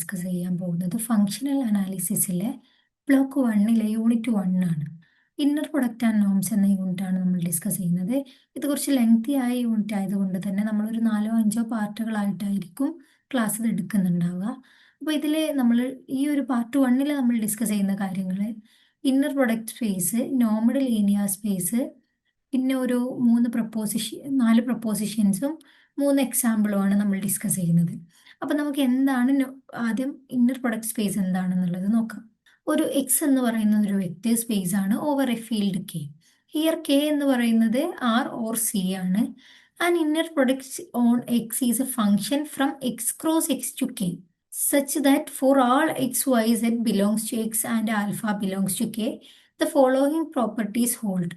Discuss ചെയ്യാൻ പോകുന്നത് functional അനാലിസിസിലെ block 1 unit 1 ആണ്. ഇന്നർ പ്രൊഡക്റ്റ് ആൻഡ് നോംസ് എന്ന യൂണിറ്റാണ് നമ്മൾ ഡിസ്കസ് ചെയ്യുന്നത്. ഇത് കുറച്ച് ലെങ്തി ആയ യൂണിറ്റ് ആയതുകൊണ്ട് തന്നെ നമ്മളൊരു 4-5 പാർട്ടുകളായിട്ടായിരിക്കും ക്ലാസ് ഇത് എടുക്കുന്നുണ്ടാവുക. അപ്പോൾ ഇതിൽ നമ്മൾ ഈ ഒരു പാർട്ട് 1 നമ്മൾ ഡിസ്കസ് ചെയ്യുന്ന കാര്യങ്ങൾ inner product space, normal linear space, പിന്നെ ഒരു 4 പ്രപ്പോസിഷൻസും 3 എക്സാമ്പിളുമാണ് നമ്മൾ ഡിസ്കസ് ചെയ്യുന്നത്. അപ്പം നമുക്ക് എന്താണ് ആദ്യം ഇന്നർ പ്രൊഡക്റ്റ് സ്പേസ് എന്താണെന്നുള്ളത് നോക്കാം. ഒരു എക്സ് എന്ന് പറയുന്നത് ഒരു വെക്റ്റർ സ്പേസ് ആണ് over a field K. Here K എന്ന് പറയുന്നത് ആർ ഓർ സി ആണ്. And inner product on X is a function from X cross X to K such that for all x, y, z belongs to x and alpha belongs to k, the following properties hold.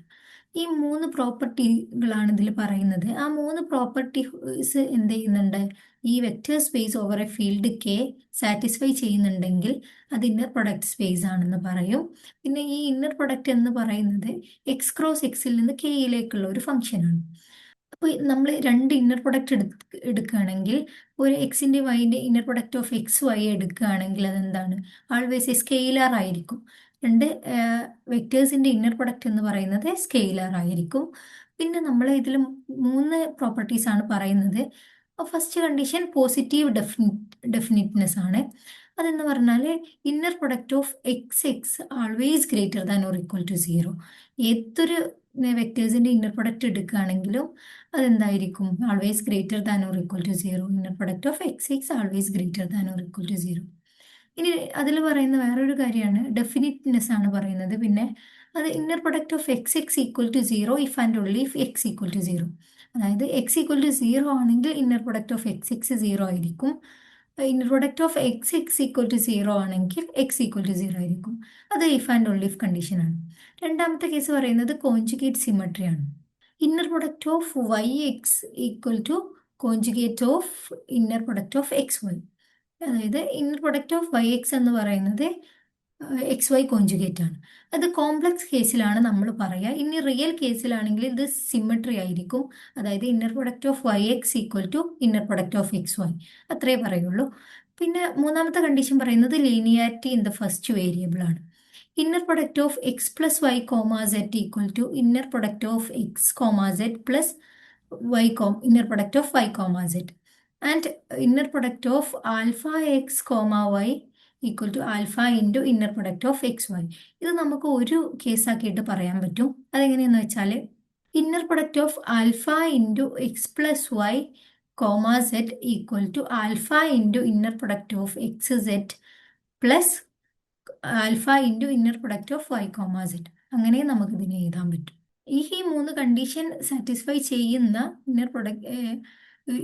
ഈ 3 പ്രോപ്പർട്ടികളാണ് ഇതിൽ പറയുന്നത്. ആ 3 properties എന്ത് ചെയ്യുന്നുണ്ട്? ഈ vector space over a field K satisfy ചെയ്യുന്നുണ്ടെങ്കിൽ അത് inner product space ആണെന്ന് പറയും. പിന്നെ ഈ ഇന്നർ പ്രൊഡക്റ്റ് എന്ന് പറയുന്നത് എക്സ് ക്രോസ് എക്സിൽ നിന്ന് കെയിലേക്കുള്ള ഒരു ഫംഗ്ഷനാണ്. അപ്പോൾ നമ്മൾ 2 ഇന്നർ പ്രൊഡക്റ്റ് എടുക്കുകയാണെങ്കിൽ ഒരു എക്സിൻ്റെ വൈൻ്റെ inner product of X Y എടുക്കുകയാണെങ്കിൽ അതെന്താണ്? ആൾവേസ് എ സ്കെയിലർ ആയിരിക്കും. 2 വെക്റ്റേഴ്സിൻ്റെ ഇന്നർ പ്രൊഡക്റ്റ് എന്ന് പറയുന്നത് സ്കെയിലർ ആയിരിക്കും. പിന്നെ നമ്മൾ ഇതിൽ 3 പ്രോപ്പർട്ടീസ് ആണ് പറയുന്നത്. ഫസ്റ്റ് കണ്ടീഷൻ പോസിറ്റീവ് ഡെഫിനിറ്റ്നെസ് ആണ്. അതെന്ന് പറഞ്ഞാൽ inner product of X always greater than or equal to 0. ഏതൊരു വെക്റ്റേഴ്സിൻ്റെ ഇന്നർ പ്രൊഡക്റ്റ് എടുക്കുകയാണെങ്കിലും അതെന്തായിരിക്കും? Always greater than or equal to 0. Inner product of X always greater than or equal to 0. ഇനി അതിൽ പറയുന്ന വേറൊരു കാര്യമാണ് ഡെഫിനിറ്റ്നെസ് ആണ് പറയുന്നത്. പിന്നെ അത് inner product of X equal to 0 if and only if x equal to 0. അതായത് എക്സ് ഈക്വൽ ടു 0 ആണെങ്കിൽ ഇന്നർ പ്രൊഡക്റ്റ് ഓഫ് എക്സ് 0 ആയിരിക്കും. Inner product of X equal to 0 ആണെങ്കിൽ എക്സ് ഈക്വൽ ടു 0 ആയിരിക്കും. അത് ഇഫ് ആൻഡ് ഓൺലി ഇഫ് കണ്ടീഷനാണ്. രണ്ടാമത്തെ case പറയുന്നത് conjugate symmetry ആണ്. Inner product of Y X equal to conjugate of inner product of X Y. അതായത് inner product of Y X എന്ന് പറയുന്നത് എക്സ് വൈ കോൺജുഗേറ്റ് ആണ്. അത് കോംപ്ലക്സ് കേസിലാണ് നമ്മൾ പറയുക. ഇനി റിയൽ കേസിലാണെങ്കിൽ ഇത് സിമട്രി ആയിരിക്കും. അതായത് inner product of Y X equal to inner product of X Y, അത്രേ പറയുള്ളൂ. പിന്നെ മൂന്നാമത്തെ കണ്ടീഷൻ പറയുന്നത് linearity in the first variable ആണ്. Inner product of X plus Y comma set equal to inner product of X comma set plus inner product of Y comma set. And inner product of alpha X comma Y equal to alpha into inner product of X Y. ഇത് നമുക്ക് ഒരു കേസാക്കിയിട്ട് പറയാൻ പറ്റും. അതെങ്ങനെയെന്ന് വെച്ചാൽ inner product of alpha into x plus Y comma set equal to alpha into inner product of X set plus alpha into inner product of Y comma z. അങ്ങനെ നമുക്ക് ഇതിനെ എഴുതാൻ പറ്റും. ഈ 3 കണ്ടീഷൻ സാറ്റിസ്ഫൈ ചെയ്യുന്ന ഇന്നർ പ്രൊഡക്റ്റ്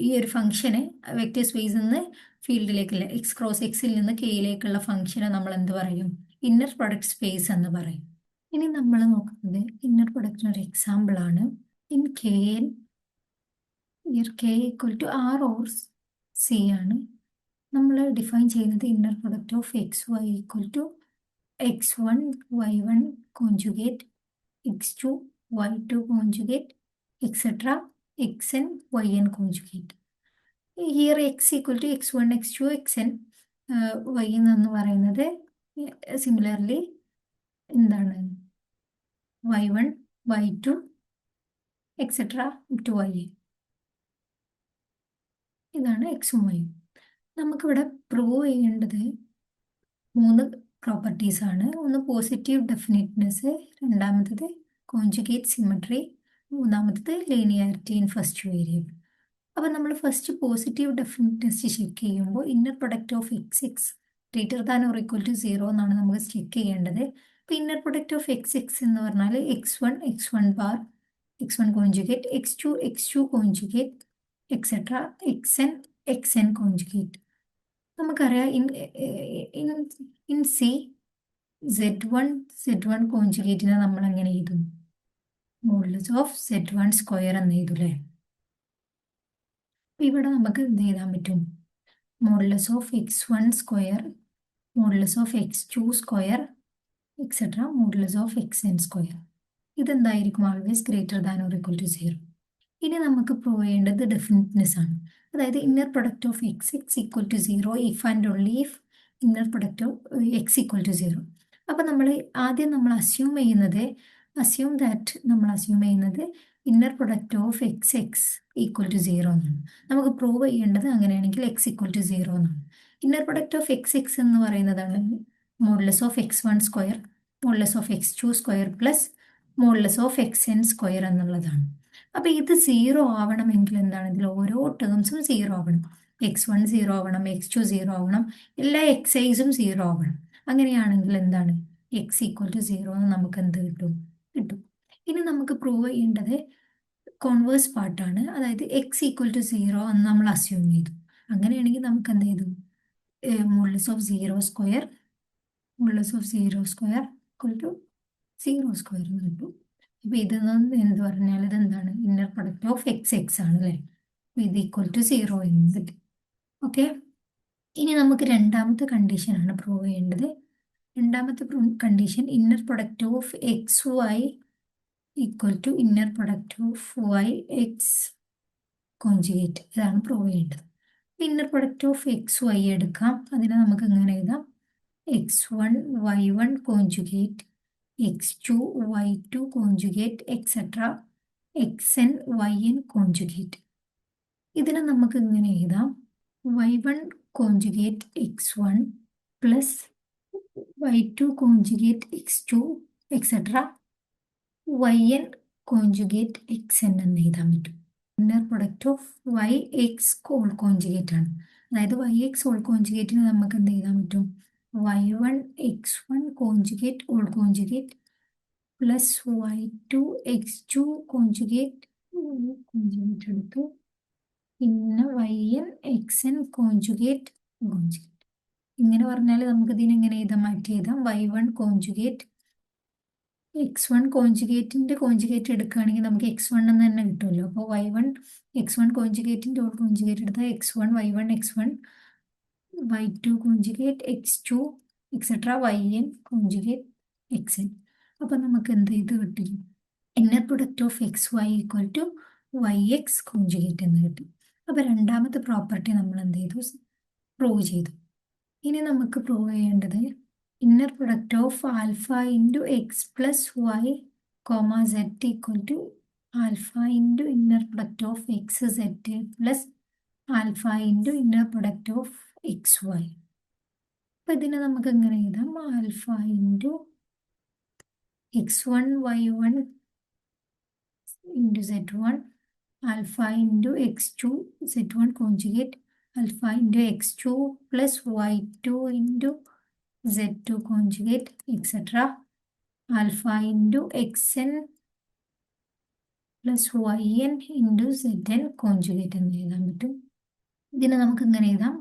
ഈ ഒരു ഫംഗ്ഷന് വെക്റ്റർ സ്പേസിൽ നിന്ന് ഫീൽഡിലേക്കുള്ള എക്സ് ക്രോസ് എക്സിൽ നിന്ന് കെയിലേക്കുള്ള ഫംഗ്ഷനെ നമ്മൾ എന്ത് പറയും? ഇന്നർ പ്രൊഡക്റ്റ് സ്പേസ് എന്ന് പറയും. ഇനി നമ്മൾ നോക്കുന്നത് ഇന്നർ പ്രൊഡക്റ്റിന് ഒരു എക്സാമ്പിൾ ആണ്. In K n K equal to R or C ആണ്. നമ്മൾ ഡിഫൈൻ ചെയ്യുന്നത് inner product of X y equal to x1 y1 conjugate x2 y2 conjugate etc. xn yn conjugate. Here x equal to x1 x2 xn y എന്ന് പറയുന്നത് similarly എന്താണ് y1 y2 etc. to y. ഇതാണ് എക്സും വൈയും. നമുക്കിവിടെ prove ചെയ്യേണ്ടത് 3 properties ആണ്. ഒന്ന് positive definiteness, രണ്ടാമത്തത് കോൺജുഗേറ്റ് സിമട്രി, മൂന്നാമത്തത് ലീനിയാരിറ്റി ഇൻ ഫസ്റ്റ് വേരിയബിൾ. അപ്പോൾ നമ്മൾ ഫസ്റ്റ് പോസിറ്റീവ് ഡെഫിനിറ്റ്നെസ് ചെക്ക് ചെയ്യുമ്പോൾ inner product of x greater than or equal to 0 എന്നാണ് നമുക്ക് ചെക്ക് ചെയ്യേണ്ടത്. അപ്പോൾ ഇന്നർ പ്രൊഡക്റ്റ് ഓഫ് എക്സ് എന്ന് പറഞ്ഞാൽ x1 bar x1 conjugate x2 conjugate etcetera xn conjugate. നമുക്കറിയാം ഇൻ സി z1 കോൺജുഗേറ്റിനെ നമ്മൾ എങ്ങനെ എഴുതും? മോഡുലസ് ഓഫ് z1 സ്ക്വയർ എന്ന് എഴുതൂലേ. അപ്പം ഇവിടെ നമുക്ക് എന്ത് എഴുതാൻ പറ്റും? Modulus of x1 square, modulus of x2 square et cetera modulus of xn square. ഇതെന്തായിരിക്കും? Always greater than or equal to 0. ഇനി നമുക്ക് പ്രൂവ് ചെയ്യേണ്ടത് ഡെഫിനിറ്റ്നെസ് ആണ്. അതായത് inner product of X equal to 0 if and only if inner product of X equal to 0. അപ്പം നമ്മൾ ആദ്യം നമ്മൾ അസ്യൂം ചെയ്യുന്നത് inner product of X equal to 0 എന്നാണ്. നമുക്ക് പ്രൂവ് ചെയ്യേണ്ടത് അങ്ങനെയാണെങ്കിൽ എക്സ് ഈക്വൽ ടു 0 എന്നാണ്. ഇന്നർ പ്രൊഡക്റ്റ് ഓഫ് എക്സ് എന്ന് പറയുന്നതാണ് modulus of x1 square modulus of x2 square plus modulus of xn square എന്നുള്ളതാണ്. അപ്പൊ ഇത് 0 ആവണമെങ്കിൽ എന്താണ്, ഇതിൽ ഓരോ ടേംസും 0 ആവണം. x1 0 ആവണം, x2 0 ആവണം, എല്ലാ xiസും 0 ആവണം. അങ്ങനെയാണെങ്കിൽ എന്താണ്, x ഈക്വൽ ടു 0 എന്ന് നമുക്ക് എന്ത് കിട്ടും. ഇനി നമുക്ക് പ്രൂവ് ചെയ്യേണ്ടത് കോൺവേഴ്സ് പാർട്ടാണ്. അതായത് എക്സ് ഈക്വൽ ടു 0 എന്ന് നമ്മൾ അസ്യൂം ചെയ്തു. അങ്ങനെയാണെങ്കിൽ നമുക്ക് എന്ത് ചെയ്തു, modulus of 0 square equal to 0 square എന്ന് കിട്ടും. അപ്പൊ ഇതെന്ന് എന്ത് പറഞ്ഞാൽ ഇതെന്താണ്, ഇന്നർ പ്രൊഡക്റ്റ് ഓഫ് എക്സ് ആണ് അല്ലേ. ഇത് ഈക്വൽ ടു 0 എന്ന് കിട്ടും. ഓക്കെ, ഇനി നമുക്ക് രണ്ടാമത്തെ കണ്ടീഷനാണ് പ്രൂവ് ചെയ്യേണ്ടത്. രണ്ടാമത്തെ condition inner product of X y equal to inner product of Y x conjugate. ഇതാണ് പ്രൂവ് ചെയ്യേണ്ടത്. Inner product of X y എടുക്കാം. അതിനെ നമുക്ക് എങ്ങനെ എഴുതാം, x1 y1 conjugate x2 y2 conjugate etcetera xn yn conjugate. ഇതിനെ നമുക്ക് ഇങ്ങനെ എഴുതാം, y1 conjugate x1 plus y2 conjugate x2 etcetera yn conjugate xn എന്ന് എഴുതാൻ പറ്റും. Inner product of Y x whole conjugate ആണ്. അതായത് വൈ എക്സ് ഹോൾ കോൺജുഗേറ്റിന് നമുക്ക് എന്ത് എഴുതാൻ പറ്റും, y1 x1 conjugate whole conjugate plus y2 x2 conjugate എടുത്തു, പിന്നെ yn xn കോൺജുഗേറ്റ്. ഇങ്ങനെ പറഞ്ഞാൽ നമുക്ക് ഇതിനെ എങ്ങനെ എഴുതാം, മാറ്റി എഴുതാം. y1 കോൺജുഗേറ്റ് x1 കോൺജുഗേറ്റിന്റെ കോൺജുഗേറ്റ് എടുക്കുകയാണെങ്കിൽ നമുക്ക് x1 എന്ന് തന്നെ കിട്ടുമല്ലോ. അപ്പോൾ y1 x1 കോൺജുഗേറ്റിന്റെ ഹോൾ കോൺജുഗേറ്റ് എടുത്താൽ x1 y1 x1 y2 conjugate x2 etcetera yn conjugate xn. അപ്പൊ നമുക്ക് എന്ത് ഇത് കിട്ടി, inner product of X y equal to y x conjugate എന്ന് കിട്ടി. അപ്പൊ രണ്ടാമത്തെ പ്രോപ്പർട്ടി നമ്മൾ എന്ത് ചെയ്തു, പ്രൂവ് ചെയ്തു. ഇനി നമുക്ക് പ്രൂവ് ചെയ്യേണ്ടത് inner product of alpha into x plus Y comma z equal to alpha into inner product of X z plus alpha into inner product of X y. അപ്പൊ ഇതിനെ നമുക്ക് എങ്ങനെ എഴുതാം, alpha into x1 y1 into z1 alpha into x2 z1 conjugate alpha into x2 plus y2 into z2 conjugate etc. alpha into xn plus yn into zn conjugate എന്ന് എഴുതാൻ പറ്റും. ഇതിനെ നമുക്ക് ഇങ്ങനെ എഴുതാം,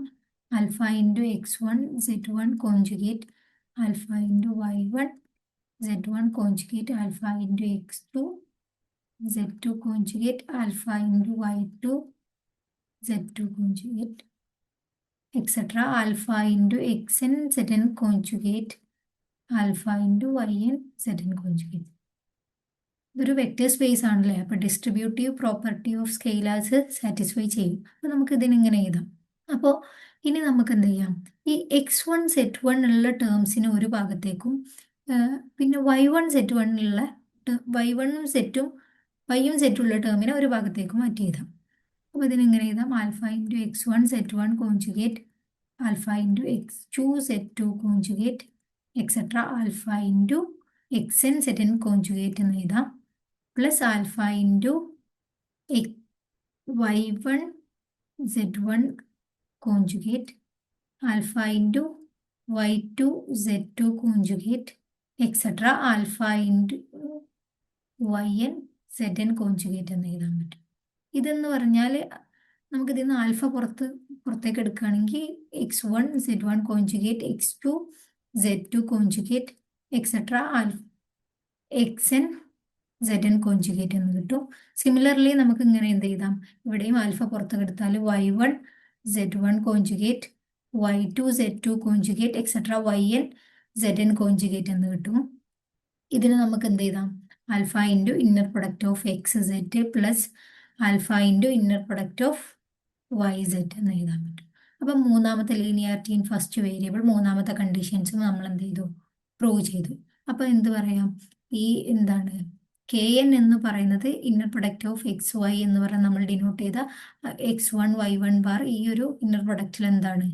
alpha into x1 z1 conjugate alpha into y1 z1 conjugate alpha into x2 z2 conjugate alpha into y2 z2 conjugate etc. alpha into xn zn conjugate alpha into yn zn conjugate. ഇതൊരു vector space ആണല്ലേ. അപ്പൊ distributive property of scalars satisfy ചെയ്യും. അപ്പൊ നമുക്ക് ഇതിനിങ്ങനെ എഴുതാം. അപ്പോൾ ഇനി നമുക്ക് എന്ത് ചെയ്യാം, ഈ x1 z1 ഉള്ള ടേംസിന് ഒരു ഭാഗത്തേക്കും പിന്നെ y1 z1 ഉള്ള y1ഉം സെറ്റും വൈയും സെറ്റും ഉള്ള ടേമിനെ ഒരു ഭാഗത്തേക്കും മാറ്റി എഴുതാം. അപ്പോൾ ഇതിനെങ്ങനെ എഴുതാം, alpha into x1 z1 conjugate alpha into x2 z2 conjugate etcetera alpha into xn zn conjugate എന്ന് എഴുതാം plus alpha into y1 z1 conjugate alpha into y2 z2 conjugate etcetera alpha into yn zn conjugate എന്ന് എഴുതാൻ പറ്റും. ഇതെന്ന് പറഞ്ഞാൽ നമുക്കിതിൽ നിന്ന് alpha പുറത്തേക്ക് എടുക്കുകയാണെങ്കിൽ x1 z1 conjugate x2 z2 conjugate etcetera xn zn conjugate എന്ന് കിട്ടും. സിമിലർലി നമുക്ക് ഇങ്ങനെ എന്ത് ചെയ്താം, ഇവിടെയും ആൽഫ പുറത്തേക്ക് എടുത്താൽ y1 z1 conjugate y2 z2 conjugate et cetera yn zn conjugate എന്ന് കിട്ടും. ഇതിന് നമുക്ക് എന്ത് ചെയ്താം, alpha into inner product of X set plus alpha into inner product of Y set എന്ന് എഴുതാൻ പറ്റും. അപ്പം മൂന്നാമത്തെ ലീനിയാരിറ്റി ഇൻ ഫസ്റ്റ് വേരിയബിൾ മൂന്നാമത്തെ കണ്ടീഷൻസും നമ്മൾ എന്ത് ചെയ്തു, പ്രൂവ് ചെയ്തു. അപ്പോൾ എന്ത് പറയാം, ഈ എന്താണ് കെ എൻ എന്ന് പറയുന്നത് inner product of X y എന്ന് പറഞ്ഞാൽ നമ്മൾ ഡിനോട്ട് ചെയ്ത x1 y1 ബാർ ഈ ഒരു ഇന്നർ പ്രൊഡക്റ്റിൽ എന്താണ്,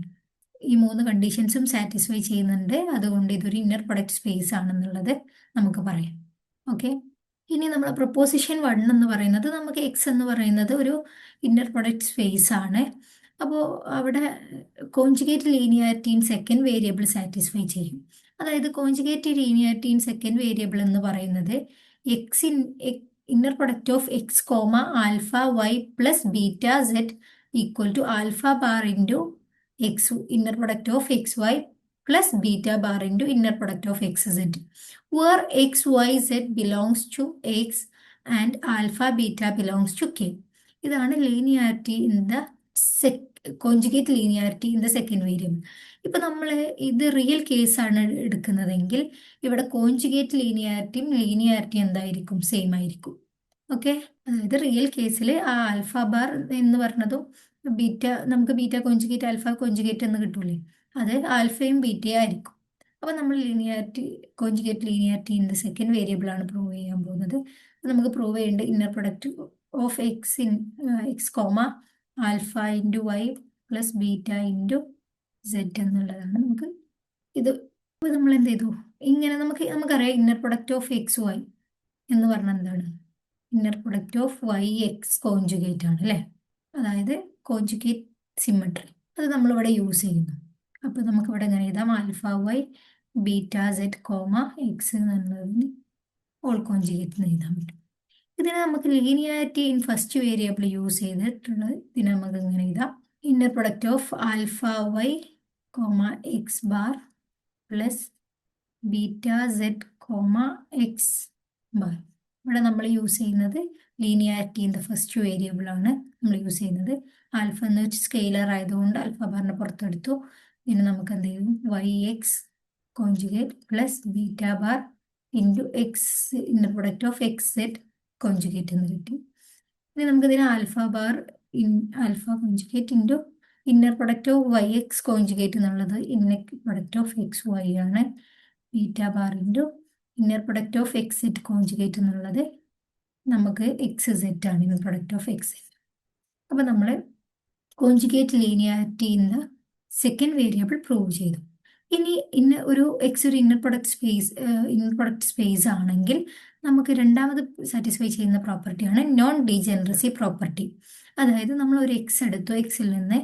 ഈ മൂന്ന് കണ്ടീഷൻസും സാറ്റിസ്ഫൈ ചെയ്യുന്നുണ്ട്. അതുകൊണ്ട് ഇതൊരു ഇന്നർ പ്രൊഡക്റ്റ് സ്പേസ് ആണെന്നുള്ളത് നമുക്ക് പറയാം. ഓക്കെ, ഇനി നമ്മൾ പ്രൊപ്പോസിഷൻ 1 എന്ന് പറയുന്നത് നമുക്ക് എക്സ് എന്ന് പറയുന്നത് ഒരു ഇന്നർ പ്രൊഡക്റ്റ് സ്പേസ് ആണ്. അപ്പോൾ അവിടെ conjugate linearity in second variable satisfy ചെയ്യും. അതായത് conjugate linearity in second variable എന്ന് പറയുന്നത് x inner product of X comma alpha y plus beta z equal to alpha bar into X inner product of X y plus beta bar into inner product of X z where x, y, z belongs to x and alpha, beta belongs to k. ഇതാണ് linearity in the conjugate linearity in the second variable. ഇപ്പൊ നമ്മൾ ഇത് real കേസാണ് എടുക്കുന്നതെങ്കിൽ ഇവിടെ conjugate linearity എന്തായിരിക്കും, same ആയിരിക്കും. Okay, അതായത് റിയൽ കേസിൽ ആ ആൽഫ ബാർ എന്ന് പറഞ്ഞതും ബീറ്റ, നമുക്ക് ബീറ്റ കോഞ്ചുഗേറ്റ് ആൽഫ കോഞ്ചുഗേറ്റ് എന്ന് കിട്ടൂലേ, അത് ആൽഫയും ബീറ്റയും ആയിരിക്കും. അപ്പോൾ നമ്മൾ conjugate linearity in the second variable ആണ് പ്രൂവ് ചെയ്യാൻ പോകുന്നത്. നമുക്ക് പ്രൂവ് ചെയ്യേണ്ടത് inner product of X comma alpha into y plus beta into z എന്നുള്ളതാണ്. നമുക്ക് ഇത് ഇപ്പോൾ നമ്മൾ എന്ത് ചെയ്തു, ഇങ്ങനെ നമുക്കറിയാം inner product of X y എന്ന് പറഞ്ഞാൽ എന്താണ്, inner product of Y X conjugate ആണ് അല്ലേ, അതായത് കോഞ്ചുഗേറ്റ് സിമ്മട്രി. അത് നമ്മളിവിടെ യൂസ് ചെയ്യുന്നു. അപ്പോൾ നമുക്കിവിടെ എങ്ങനെ എഴുതാം, alpha y beta z comma x എന്നുള്ളതിന് ഓൾ കോഞ്ചുഗേറ്റ് എന്ന് എഴുതാൻ പറ്റും. ഇതിനെ നമുക്ക് linearity in first variable use ചെയ്തിട്ടുള്ളത് ഇതിനെ നമുക്ക് ഇങ്ങനെ എഴുതാം, inner product of alpha y comma x bar plus beta z comma x bar. ഇവിടെ നമ്മൾ യൂസ് ചെയ്യുന്നത് linearity in the first variable ആണ് നമ്മൾ യൂസ് ചെയ്യുന്നത്. ആൽഫ എന്ന് വെച്ച് സ്കെയിലർ ആയതുകൊണ്ട് ആൽഫ ബാറിനെ പുറത്തെടുത്തു. പിന്നെ നമുക്ക് എന്ത് ചെയ്യും, Y X conjugate plus beta bar into X inner product of X Z conjugate എന്ന് കിട്ടി. ഇനി നമുക്കിതിന് alpha conjugate into inner product of Y X conjugate എന്നുള്ളത് inner product of X Y ആണ്, beta bar into inner product of X Z conjugate എന്നുള്ളത് നമുക്ക് X Z ആണ്, inner product of X Z. അപ്പോൾ നമ്മൾ conjugate linearity in the second variable prove ചെയ്തു. ഇനി ഒരു എക്സ് ഒരു ഇന്നർ പ്രൊഡക്റ്റ് സ്പേസ് ആണെങ്കിൽ നമുക്ക് രണ്ടാമത് സാറ്റിസ്ഫൈ ചെയ്യുന്ന പ്രോപ്പർട്ടിയാണ് നോൺ ഡീജനറസി പ്രോപ്പർട്ടി. അതായത് നമ്മൾ ഒരു എക്സ് എടുത്തു, എക്സിൽ നിന്ന്,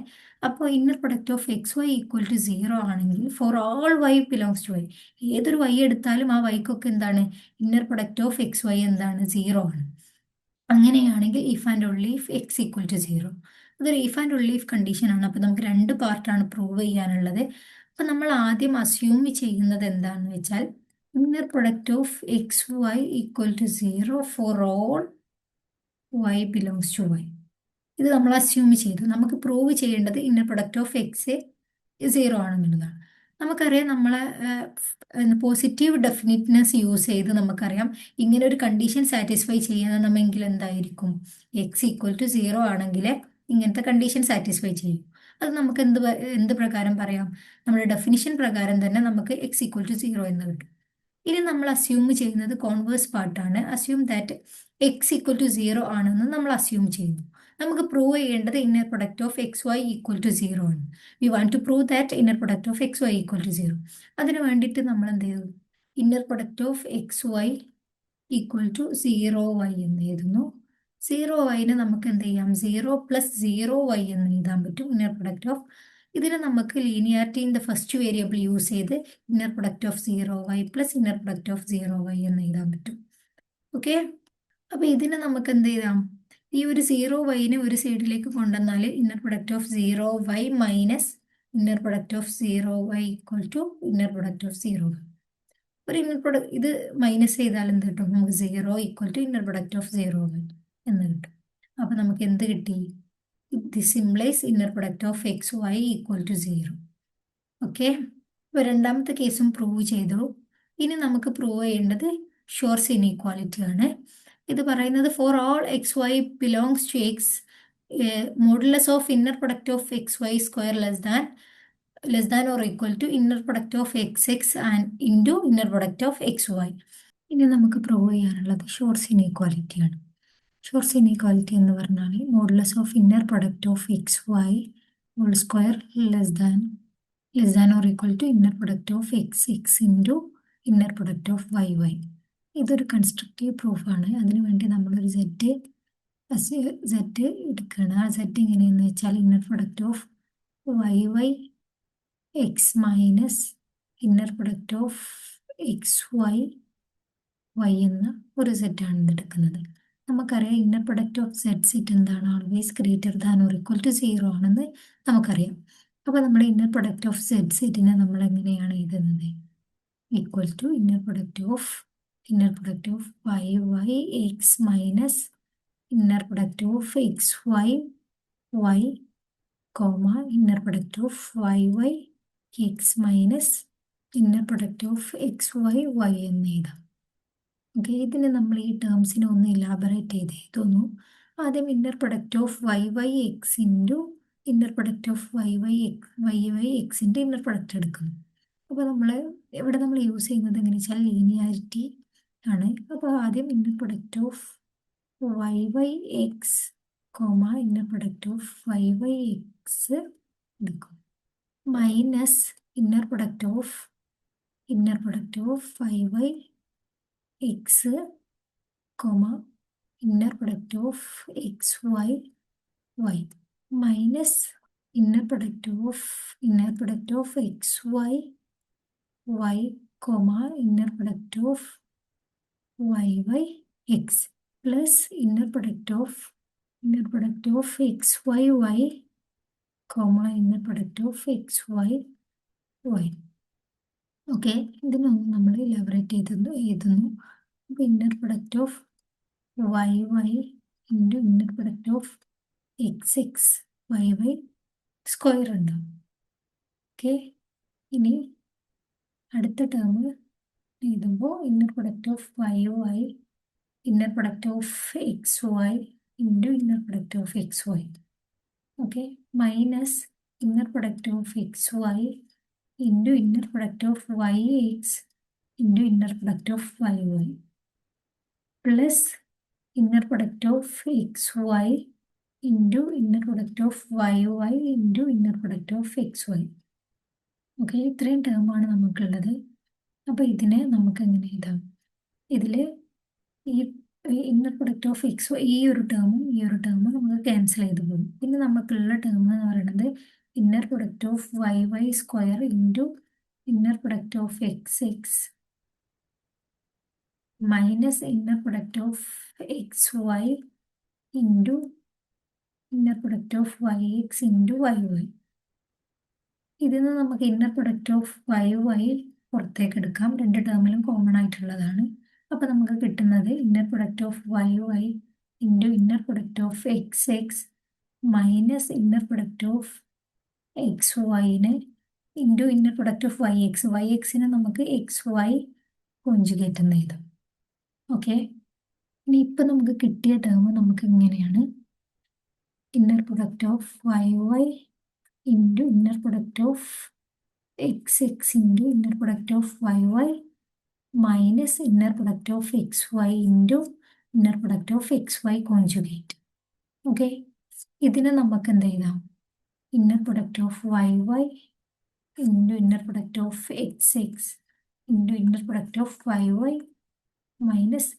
അപ്പോൾ inner product of X y equal to 0 ആണെങ്കിൽ for all y belongs to Y, ഏതൊരു വൈ എടുത്താലും ആ വൈക്കൊക്കെ എന്താണ്, inner product of X y എന്താണ്, 0 ആണ്. അങ്ങനെയാണെങ്കിൽ if and only if x equal to 0, അതൊരു if and only if condition ആണ്. അപ്പോൾ നമുക്ക് രണ്ട് പാർട്ടാണ് പ്രൂവ് ചെയ്യാനുള്ളത്. അപ്പം നമ്മൾ ആദ്യം അസ്യൂം ചെയ്യുന്നത് എന്താണെന്ന് വെച്ചാൽ inner product of X y equal to 0 for all y belongs to Y. ഇത് നമ്മൾ അസ്യൂം ചെയ്തു. നമുക്ക് പ്രൂവ് ചെയ്യേണ്ടത് ഇന്നർ പ്രൊഡക്റ്റ് ഓഫ് എക്സ് 0 ആണെന്നുള്ളതാണ്. നമുക്കറിയാം നമ്മളെ പോസിറ്റീവ് ഡെഫിനിറ്റ്നെസ് യൂസ് ചെയ്ത് നമുക്കറിയാം ഇങ്ങനെ ഒരു കണ്ടീഷൻ സാറ്റിസ്ഫൈ ചെയ്യണമെങ്കിൽ എന്തായിരിക്കും, എക്സ് ഈക്വൽ ടു 0 ആണെങ്കിൽ ഇങ്ങനത്തെ കണ്ടീഷൻ സാറ്റിസ്ഫൈ ചെയ്യും. അത് നമുക്ക് എന്ത് പ്രകാരം പറയാം, നമ്മുടെ ഡെഫിനിഷൻ പ്രകാരം തന്നെ നമുക്ക് എക്സ് ഈക്വൽ ടു 0 എന്ന് കിട്ടും. ഇനി നമ്മൾ അസ്യൂം ചെയ്യുന്നത് കോൺവേഴ്സ് പാർട്ടാണ്. Assume that x equal to 0 ആണെന്ന് നമ്മൾ അസ്യൂം ചെയ്യുന്നു. നമുക്ക് പ്രൂവ് ചെയ്യേണ്ടത് inner product of X y equal to 0 ആണ്. We want to prove that inner product of X y equal to 0. അതിന് വേണ്ടിയിട്ട് നമ്മൾ എന്ത് ചെയ്തു, inner product of X y equal to 0 Y എന്ന് എഴുതുന്നു. 0 വൈന് നമുക്ക് എന്ത് ചെയ്യാം, 0 പ്ലസ് 0 വൈ എന്ന് എഴുതാൻ പറ്റും. ഇന്നർ പ്രൊഡക്റ്റ് ഓഫ് ഇതിനെ നമുക്ക് linearity in the first variable use ചെയ്ത് inner product of 0 Y plus inner product of 0 Y എന്ന് എഴുതാൻ പറ്റും. ഓക്കെ, അപ്പോൾ ഇതിനെ നമുക്ക് എന്ത് ചെയ്യാം, ഈ ഒരു 0 വൈനെ ഒരു സൈഡിലേക്ക് കൊണ്ടുവന്നാൽ inner product of 0 y minus inner product of 0 y equal to inner product of 0 y. ഒരു ഇന്നർ പ്രൊഡക്റ്റ് ഇത് മൈനസ് ചെയ്താൽ എന്ത് കിട്ടും, നമുക്ക് 0 equal to inner product of 0 Y എന്ന് കിട്ടും. അപ്പോൾ നമുക്ക് എന്ത് കിട്ടി, this implies inner product of X y equal to 0. Okay, ഇപ്പോൾ രണ്ടാമത്തെ കേസും പ്രൂവ് ചെയ്തു. ഇനി നമുക്ക് പ്രൂവ് ചെയ്യേണ്ടത് ഷോർസ് ഇനീക്വാലിറ്റി ആണ്. ഇത് പറയുന്നത് for all x y belongs to x modulus of inner product of xy square less than or equal to inner product of xx and into inner product of xy. ഇനി നമുക്ക് prove ചെയ്യാനുള്ളത് shorts ഇനീക്വാലിറ്റിയാണ്. Shorts inequality എന്ന് പറഞ്ഞാൽ modulus of inner product of X y whole square less than or equal to inner product of x x into inner product of y y. ഇതൊരു constructive പ്രൂഫാണ്. അതിനുവേണ്ടി നമ്മളൊരു set എടുക്കുകയാണ്. ആ set എങ്ങനെയെന്ന് വെച്ചാൽ inner product of y y x minus inner product of X y y എന്ന ഒരു സെറ്റാണ് ഇതെടുക്കുന്നത്. നമുക്കറിയാം inner product of set set എന്താണ്? Always greater than or equal to 0 ആണെന്ന് നമുക്കറിയാം. അപ്പോൾ നമ്മൾ ഇന്നർ പ്രൊഡക്റ്റ് ഓഫ് സെറ്റ് സെറ്റിനെ നമ്മൾ എങ്ങനെയാണ് എഴുതുന്നത്? Equal to inner product of y y x minus inner product of X y y comma inner product of y y x minus inner product of X y y എന്ന് എഴുതാം. Okay, ഇതിന് നമ്മൾ ഈ ടേംസിനെ ഒന്ന് ഇലാബറേറ്റ് ചെയ്ത് എഴുതുന്നു. ആദ്യം inner product of y y x into inner product of y y എക്സിൻ്റെ ഇന്നർ പ്രൊഡക്റ്റ് എടുക്കുന്നു. അപ്പോൾ ഇവിടെ നമ്മൾ യൂസ് ചെയ്യുന്നത് എങ്ങനെ വെച്ചാൽ ലീനിയാരിറ്റി ആണ്. അപ്പോൾ ആദ്യം inner product of y y x comma inner product of y y x എടുക്കും minus inner product of y y x comma inner product of X y y minus inner product of X y y comma inner product of y y x plus inner product of X y y comma inner product of X y y. Okay, ഇതിനൊന്ന് നമ്മൾ elaborate എഴുതുന്നു. അപ്പോൾ inner product of y y into inner product of x x y y square ഉണ്ടാവും. Okay, ഇനി അടുത്ത term എഴുതുമ്പോൾ inner product of y y inner product of X y into inner product of X y. Okay, minus inner product of X y into inner product of Y x into inner product of y y plus inner product of X y into inner product of y y into inner product of X y. Okay, ഇത്രയും ടേമാണ് നമുക്കുള്ളത്. അപ്പോൾ ഇതിനെ നമുക്ക് എങ്ങനെ എഴുതാം? ഇതിൽ ഈ inner product of X y ഈ ഒരു ടേമും നമുക്ക് ക്യാൻസൽ ചെയ്ത് പോകും. പിന്നെ നമുക്കുള്ള ടേം എന്ന് പറയുന്നത് inner product of y y square into inner product of x x minus inner product of X y into inner product of Y x into y y. ഇതിൽ നിന്ന് നമുക്ക് inner product of y y പുറത്തേക്ക് എടുക്കാം. രണ്ട് ടേമിലും common ആയിട്ടുള്ളതാണ്. അപ്പോൾ നമുക്ക് കിട്ടുന്നത് inner product of y y into inner product of x x minus inner product of x വൈന് into inner product of y എക്സിനെ നമുക്ക് എക്സ് വൈ കോഞ്ചുഗേറ്റ് എന്ന് എഴുതാം. ഓക്കെ, ഇനി ഇപ്പം നമുക്ക് കിട്ടിയ ടേം നമുക്ക് ഇങ്ങനെയാണ്: inner product of y y into inner product of x x into inner product of y y minus inner product of X y into inner product of X y conjugate. Okay, ഇതിനെ നമുക്ക് എന്ത് എഴുതാം? Inner product of y y into inner product of x x into inner product of y y minus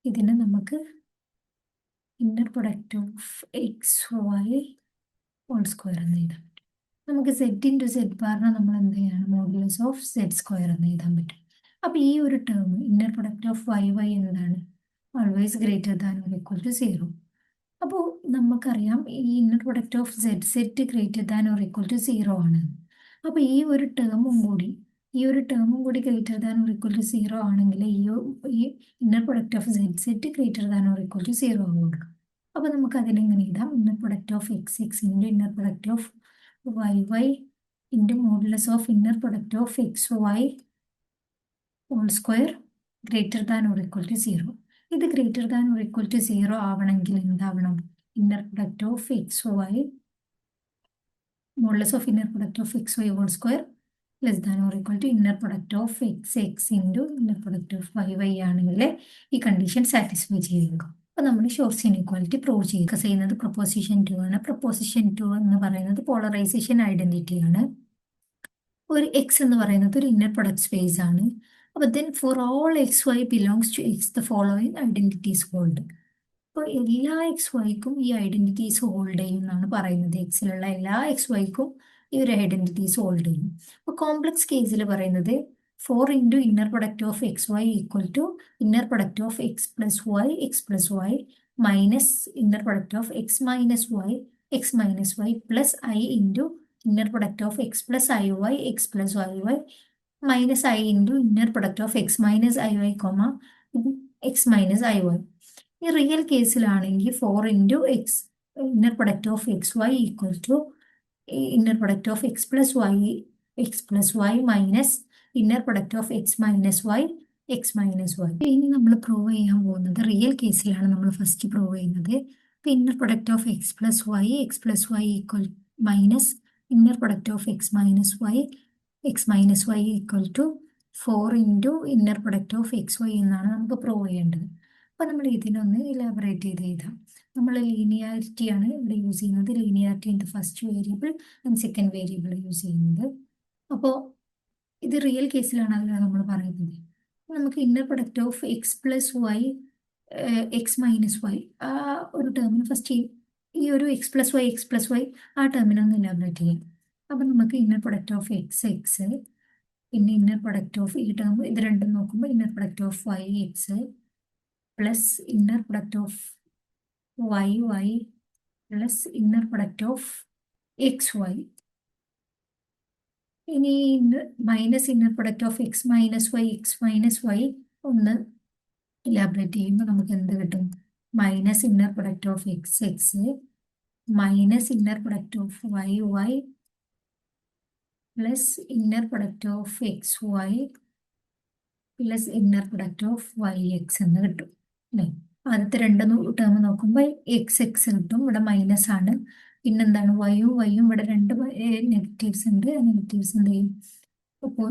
ഇതിനെ നമുക്ക് inner product of X y whole square എന്ന് എഴുതാം. നമുക്ക് set into set ബാറിനെ നമ്മൾ എന്ത് ചെയ്യണം? മോഡുലസ് ഓഫ് സെറ്റ് സ്ക്വയർ എന്ന് എഴുതാൻ പറ്റും. അപ്പോൾ ഈ ഒരു term inner product of y y എന്താണ്? Always greater than or equal to 0. അപ്പോൾ നമുക്കറിയാം ഈ inner product of set greater than or equal to 0 ആണ്. അപ്പോൾ ഈ ഒരു ടേമും കൂടി greater than or equal to 0 ആണെങ്കിൽ ഈ inner product of set greater than or equal to 0 ആവുള്ളൂ. അപ്പോൾ നമുക്ക് അതിനെങ്ങനെ എഴുതാം? Inner product of x x into inner product of y y into modulus of inner product of X y whole square greater than or equal to 0. ഇത് greater than or equal to 0 ആവണമെങ്കിൽ എന്താവണം? inner product of xy modulus of inner product of xy whole square less than or equal to inner product of x into inner product of y ആണെങ്കിൽ ഈ condition satisfy ചെയ്തേക്കും. അപ്പോൾ നമ്മൾ shorts inequality prove ചെയ്യുന്നത് proposition 2 ആണ്. Proposition 2 എന്ന് പറയുന്നത് polarisation identity ആണ്. ഒരു എക്സ് എന്ന് പറയുന്നത് ഒരു ഇന്നർ പ്രൊഡക്റ്റ് സ്പേസ് ആണ്. അപ്പോൾ then for all x y belongs to x the following identities hold. അപ്പോൾ എല്ലാ എക്സ് വൈക്കും ഈ ഐഡന്റിറ്റീസ് ഹോൾഡ് ചെയ്യും എന്നാണ് പറയുന്നത്. എക്സിലുള്ള എല്ലാ എക്സ് വൈക്കും ഈ ഒരു ഐഡന്റിറ്റീസ് ഹോൾഡ് ചെയ്യും. അപ്പോൾ കോംപ്ലക്സ് കേസിൽ പറയുന്നത് 4 into inner product of X y equal to inner product of X plus y minus inner product of x minus y plus i into inner product of x plus iy minus I into inner product of x minus iy comma x minus iy. ഈ real കേസിലാണെങ്കിൽ 4 into X inner product of X y equal to inner product of X plus y minus inner product of x minus y. ഇനി നമ്മൾ prove ചെയ്യാൻ പോകുന്നത് real കേസിലാണ് നമ്മൾ first prove ചെയ്യുന്നത്. Inner product of X plus y equal minus inner product of x minus y equal to 4 into inner product of xy എന്നാണ് നമുക്ക് prove ചെയ്യേണ്ടത്. അപ്പോൾ നമ്മൾ ഇതിനൊന്ന് ഇലാബറേറ്റ് ചെയ്ത് എഴുതാം. നമ്മൾ ലീനിയാരിറ്റി ആണ് ഇവിടെ യൂസ് ചെയ്യുന്നത്. Linearity in the first variable and second variable use ചെയ്യുന്നത്. അപ്പോൾ ഇത് റിയൽ കേസിലാണ് അതിലാണ് നമ്മൾ പറയുന്നത്. നമുക്ക് inner product of X plus y x minus y ആ ഒരു ടേമിന് ഫസ്റ്റ് ഈ ഒരു എക്സ് പ്ലസ് വൈ ആ ടേമിനൊന്ന് ഇലാബറേറ്റ് ചെയ്യാം. അപ്പം നമുക്ക് ഇന്നർ പ്രൊഡക്റ്റ് ഓഫ് എക്സ് പിന്നെ ഇന്നർ പ്രൊഡക്റ്റ് ഓഫ് ഈ ടേം ഇത് രണ്ടും നോക്കുമ്പോൾ inner product of Y x plus inner product of y plus inner product of X y. ഇനി minus inner product of x minus y ഒന്ന് elaborate ചെയ്യുമ്പോൾ നമുക്ക് എന്ത് കിട്ടും? Minus inner product of x minus inner product of y plus inner product of X y plus inner product of Y X എന്ന് കിട്ടും അല്ലേ? ആദ്യത്തെ രണ്ട് ടേം നോക്കുമ്പോൾ എക്സ് കിട്ടും, ഇവിടെ മൈനസ് ആണ്. പിന്നെന്താണ് വൈയും ഇവിടെ രണ്ട് നെഗറ്റീവ്സ് ഉണ്ട്. നെഗറ്റീവ്സ് എന്ത് ചെയ്യും? അപ്പോൾ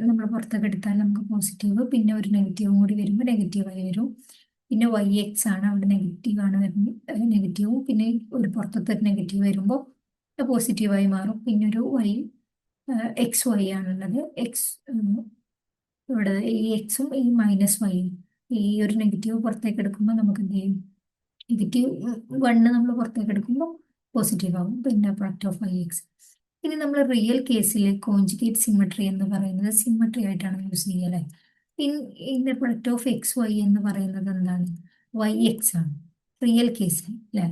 നമ്മൾ പുറത്തൊക്കെ എടുത്താൽ നമുക്ക് പോസിറ്റീവ്, പിന്നെ ഒരു നെഗറ്റീവും കൂടി വരുമ്പോൾ നെഗറ്റീവായി വരും. പിന്നെ വൈ എക്സ് ആണ്, അവിടെ നെഗറ്റീവാണ് വരുന്നത്, നെഗറ്റീവും പിന്നെ ഒരു പുറത്തത്തെ ഒരു നെഗറ്റീവ് വരുമ്പോൾ പോസിറ്റീവായി മാറും. പിന്നെ ഒരു എക്സ് വൈ ആണുള്ളത്. ഇവിടെ ഈ എക്സും ഈ മൈനസ് വൈയും ഈ ഒരു നെഗറ്റീവ് പുറത്തേക്ക് എടുക്കുമ്പോൾ നമുക്ക് എന്ത് ചെയ്യും? നെഗറ്റീവ് 1 നമ്മൾ പുറത്തേക്ക് എടുക്കുമ്പോൾ പോസിറ്റീവ് ആകും. പിന്നെ പ്രൊഡക്റ്റ് ഓഫ് വൈ എക്സ്. ഇനി നമ്മൾ റിയൽ കേസിൽ കോഞ്ചുഗേറ്റ് സിമെട്രി എന്ന് പറയുന്നത് സിമെട്രി ആയിട്ടാണ് യൂസ് ചെയ്യല്ലേ. Inner product of X y എന്ന് പറയുന്നത് എന്താണ്? വൈ എക്സ് ആണ് റിയൽ കേസിൽ അല്ലേ.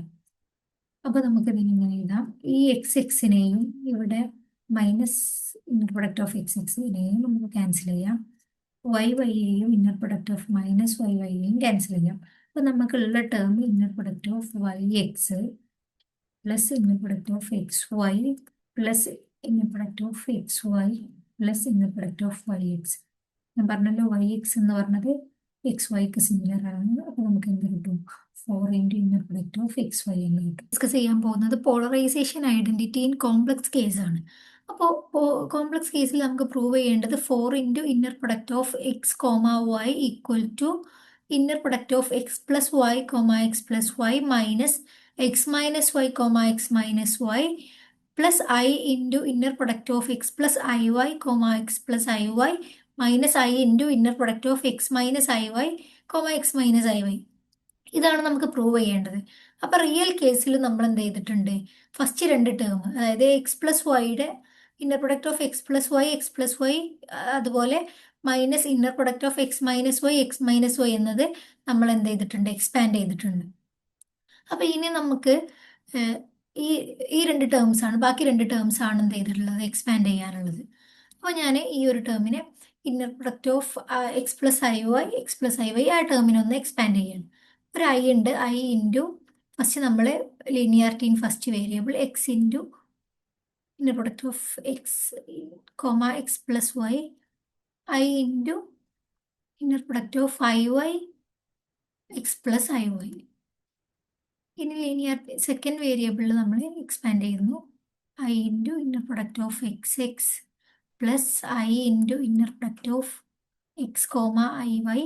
അപ്പൊ നമുക്ക് ഇതിനെങ്ങനെ എഴുതാം? ഈ എക്സിനെയും ഇവിടെ മൈനസ് ഇന്നർ പ്രൊഡക്റ്റ് ഓഫ് എക്സിനെയും നമുക്ക് ക്യാൻസൽ ചെയ്യാം. വൈയെയും ഇന്നർ പ്രൊഡക്റ്റ് ഓഫ് മൈനസ് വൈയെയും ക്യാൻസൽ ചെയ്യാം. അപ്പൊ നമുക്കുള്ള term inner product of Y x plus inner product of X y plus inner product of X y plus inner product of Y x. ഞാൻ പറഞ്ഞല്ലോ വൈ എക്സ് എന്ന് പറഞ്ഞത് X വൈക്ക് similar ആണ്. അപ്പോൾ നമുക്ക് എന്ത് കിട്ടും? 4 into inner product of X y എന്ന് കിട്ടും. ഡിസ്കസ് ചെയ്യാൻ പോകുന്നത് പോളറൈസേഷൻ ഐഡന്റിറ്റി ഇൻ കോംപ്ലക്സ് കേസാണ്. അപ്പോൾ കോംപ്ലക്സ് കേസിൽ നമുക്ക് പ്രൂവ് ചെയ്യേണ്ടത് 4 into inner product of X y equal to inner product of X plus y minus x minus y plus i into inner product of X plus i y minus i into inner product of x minus i y. ഇതാണ് നമുക്ക് prove ചെയ്യേണ്ടത്. അപ്പൊ real കേസിൽ നമ്മൾ എന്ത് ചെയ്തിട്ടുണ്ട്? First രണ്ട് term, അതായത് എക്സ് പ്ലസ് വൈയുടെ inner product of X plus y അതുപോലെ minus inner product of x minus y എന്നത് നമ്മൾ എന്ത് ചെയ്തിട്ടുണ്ട്? എക്സ്പാൻഡ് ചെയ്തിട്ടുണ്ട്. അപ്പൊ ഇനി നമുക്ക് ഈ രണ്ട് ടേംസ് ആണ്, ബാക്കി രണ്ട് ടേംസ് ആണ് എന്ത് ചെയ്തിട്ടുള്ളത്? എക്സ്പാൻഡ് ചെയ്യാനുള്ളത്. അപ്പോൾ ഞാൻ ഈ ഒരു ടേമിനെ inner product of X plus i y ആ ടേമിനൊന്ന് എക്സ്പാൻഡ് ചെയ്യണം. ഒരു ഐ ഉണ്ട്, ഐ ഇൻറ്റു ഫസ്റ്റ് നമ്മൾ linearity in first variable x into inner product of X plus y i into inner product of i y x plus i y. ഇനി linear second വേരിയബിളിൽ നമ്മൾ expand ചെയ്യുന്നു. I into inner product of x x plus i into inner product of X comma i Y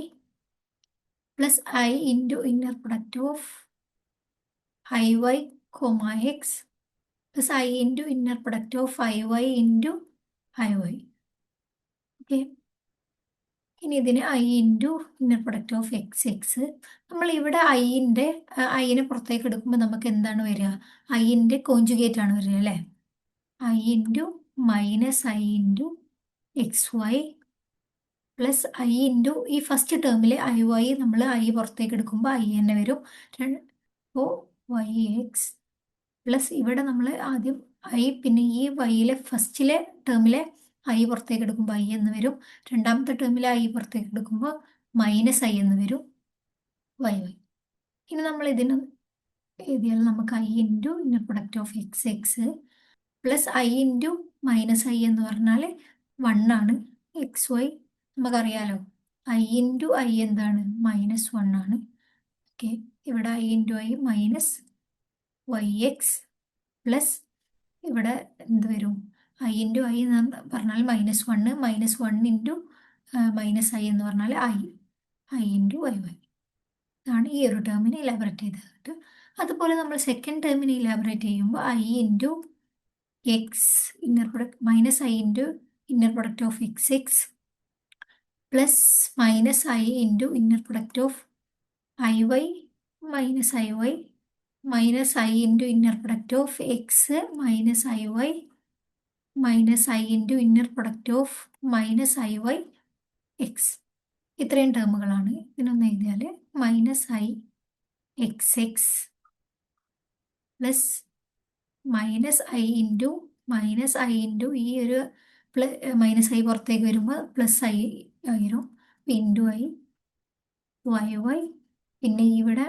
plus i into inner product of i y comma x plus i into inner product of i y into i y. Okay, ഇനി ഇതിന് i into inner product of x x. നമ്മൾ ഇവിടെ ഐനെ പുറത്തേക്ക് എടുക്കുമ്പോൾ നമുക്ക് എന്താണ് വരിക? ഐൻ്റെ conjugate ആണ് വരിക അല്ലേ? I into minus i into x y plus i into ഈ ഫസ്റ്റ് ടേമിൽ ഐ വൈ നമ്മൾ ഐ പുറത്തേക്ക് എടുക്കുമ്പോൾ ഐ തന്നെ വരും. അപ്പോൾ വൈ എക്സ് പ്ലസ് ഇവിടെ നമ്മൾ ആദ്യം ഐ, പിന്നെ ഈ വൈയിലെ ഫസ്റ്റിലെ ടേമിലെ ഐ പുറത്തേക്ക് എടുക്കുമ്പോൾ ഐ എന്ന് വരും. രണ്ടാമത്തെ ടേമിലെ ഐ പുറത്തേക്ക് എടുക്കുമ്പോൾ മൈനസ് ഐ എന്ന് വരും, വൈ വൈ. ഇനി നമ്മൾ ഇതിന് എഴുതിയാൽ നമുക്ക് i into inner product of x x plus i into minus i എന്ന് പറഞ്ഞാൽ 1 ആണ്. എക്സ് വൈ നമുക്കറിയാലോ, ഐ ഇൻറ്റു ഐ എന്താണ്? -1 ആണ്. ഓക്കെ, ഇവിടെ i into i minus y x plus ഇവിടെ എന്ത് വരും? ഐ ഇൻറ്റു ഐ എന്ന് പറഞ്ഞാൽ -1, -1 ഇൻറ്റു മൈനസ് ഐ എന്ന് പറഞ്ഞാൽ ഐ ഇൻറ്റു വൈ വൈ. ഇതാണ് ഈ ഒരു ടേമിനെ ഇലാബറേറ്റ് ചെയ്തത്. അതുപോലെ നമ്മൾ സെക്കൻഡ് ടേമിനെ ഇലാബറേറ്റ് ചെയ്യുമ്പോൾ i into X inner product minus i into inner product of x x plus minus i into inner product of i y minus i y minus i into inner product of x minus i y minus i into inner product of minus i y x. ഇത്രയും ടേമുകളാണ്. ഇതിനൊന്ന് എഴുതിയാൽ minus i x x plus minus i into ഈ ഒരു minus i പുറത്തേക്ക് വരുമ്പോൾ plus i ആയിരും, into i y y. പിന്നെ ഇവിടെ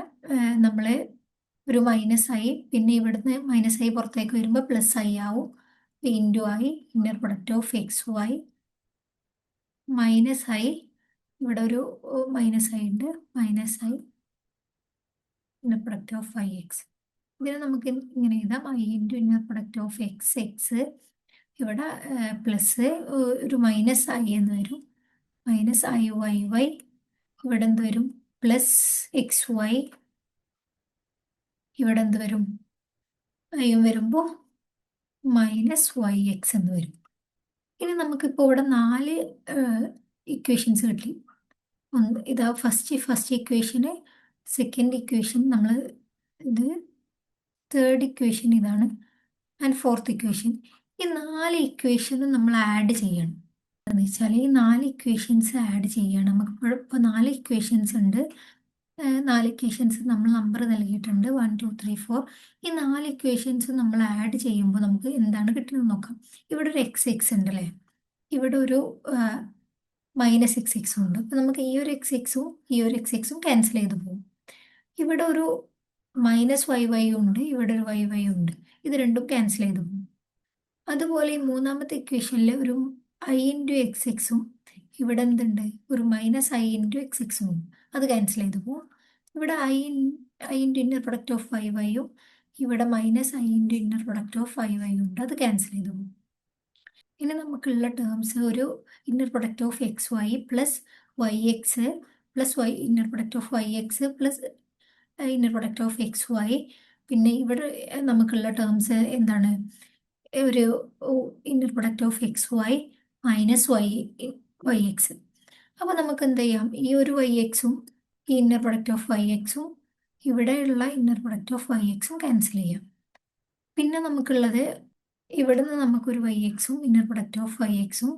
നമ്മൾ ഒരു മൈനസ് ഐ, പിന്നെ ഇവിടുന്ന് മൈനസ് ഐ പുറത്തേക്ക് വരുമ്പോൾ പ്ലസ് ഐ ആവും, into i inner product of X y minus i, ഇവിടെ ഒരു മൈനസ് ഐ ഉണ്ട്, minus i inner product of i x. ഇതിനെ നമുക്ക് ഇങ്ങനെ എഴുതാം, i into inner product of x x, ഇവിടെ പ്ലസ് ഒരു മൈനസ് ഐ എന്ന് വരും, മൈനസ് ഐ വൈ വൈ, ഇവിടെ എന്ത് വരും? പ്ലസ് എക്സ് വൈ, ഇവിടെ എന്ത് വരും? ഐയും വരുമ്പോൾ മൈനസ് വൈ എക്സ് എന്ന് വരും. ഇനി നമുക്കിപ്പോൾ ഇവിടെ 4 ഇക്വേഷൻസ് കിട്ടി. ഇതാ ഫസ്റ്റ് ഇക്വേഷന്, സെക്കൻഡ് ഇക്വേഷൻ നമ്മൾ ഇത്, തേർഡ് ഇക്വേഷൻ ഇതാണ്, ആൻഡ് ഫോർത്ത് ഇക്വേഷൻ. ഈ 4 ഇക്വേഷനും നമ്മൾ ആഡ് ചെയ്യണം. എന്ന് വെച്ചാൽ ഈ 4 ഇക്വേഷൻസ് ആഡ് ചെയ്യണം. നമുക്ക് ഇപ്പോൾ 4 ഇക്വേഷൻസ് ഉണ്ട്. 4 ഇക്വേഷൻസ് നമ്മൾ നമ്പർ നൽകിയിട്ടുണ്ട്, 1 2 3 4. ഈ 4 ഇക്വേഷൻസ് നമ്മൾ ആഡ് ചെയ്യുമ്പോൾ നമുക്ക് എന്താണ് കിട്ടുന്നത് നോക്കാം. ഇവിടെ ഒരു എക്സ് എക്സ് ഉണ്ട് അല്ലേ, ഇവിടെ ഒരു മൈനസ് എക്സ് എക്സും ഉണ്ട്. അപ്പോൾ നമുക്ക് ഈ ഒരു എക്സ് എക്സും ഈ ഒരു എക്സ് എക്സും ക്യാൻസൽ ചെയ്ത് പോകും. ഇവിടെ ഒരു മൈനസ് വൈ വൈ ഉണ്ട്, ഇവിടെ ഒരു വൈ വൈ ഉണ്ട്, ഇത് രണ്ടും ക്യാൻസൽ ചെയ്ത് പോകും. അതുപോലെ ഈ മൂന്നാമത്തെ ഇക്വേഷനിൽ ഒരു ഐ ഇൻറ്റു എക്സ് എക്സും ഇവിടെ എന്തുണ്ട്? ഒരു മൈനസ് ഐ ഇൻറ്റു എക്സ് എക്സും ഉണ്ട്, അത് ക്യാൻസൽ ചെയ്ത് പോകും. ഇവിടെ i into inner product of i വൈയും ഇവിടെ minus i into inner product of i y ഉണ്ട്, അത് ക്യാൻസൽ ചെയ്ത് പോകും. ഇനി നമുക്കുള്ള ടേംസ് ഒരു inner product of X y plus y x plus y inner product of Y x plus inner product of X y. പിന്നെ ഇവിടെ നമുക്കുള്ള ടേംസ് എന്താണ്? ഒരു inner product of X y minus y x. അപ്പോൾ നമുക്ക് എന്ത് ചെയ്യാം? ഈ ഒരു വൈ എക്സും ഈ ഇന്നർ പ്രൊഡക്റ്റ് ഓഫ് വൈ എക്സും ഇവിടെയുള്ള ഇന്നർ പ്രൊഡക്റ്റ് ഓഫ് വൈ എക്സും ക്യാൻസൽ ചെയ്യാം. പിന്നെ നമുക്കുള്ളത് ഇവിടെ നിന്ന് നമുക്കൊരു വൈ എക്സും ഇന്നർ പ്രൊഡക്റ്റ് ഓഫ് വൈ എക്സും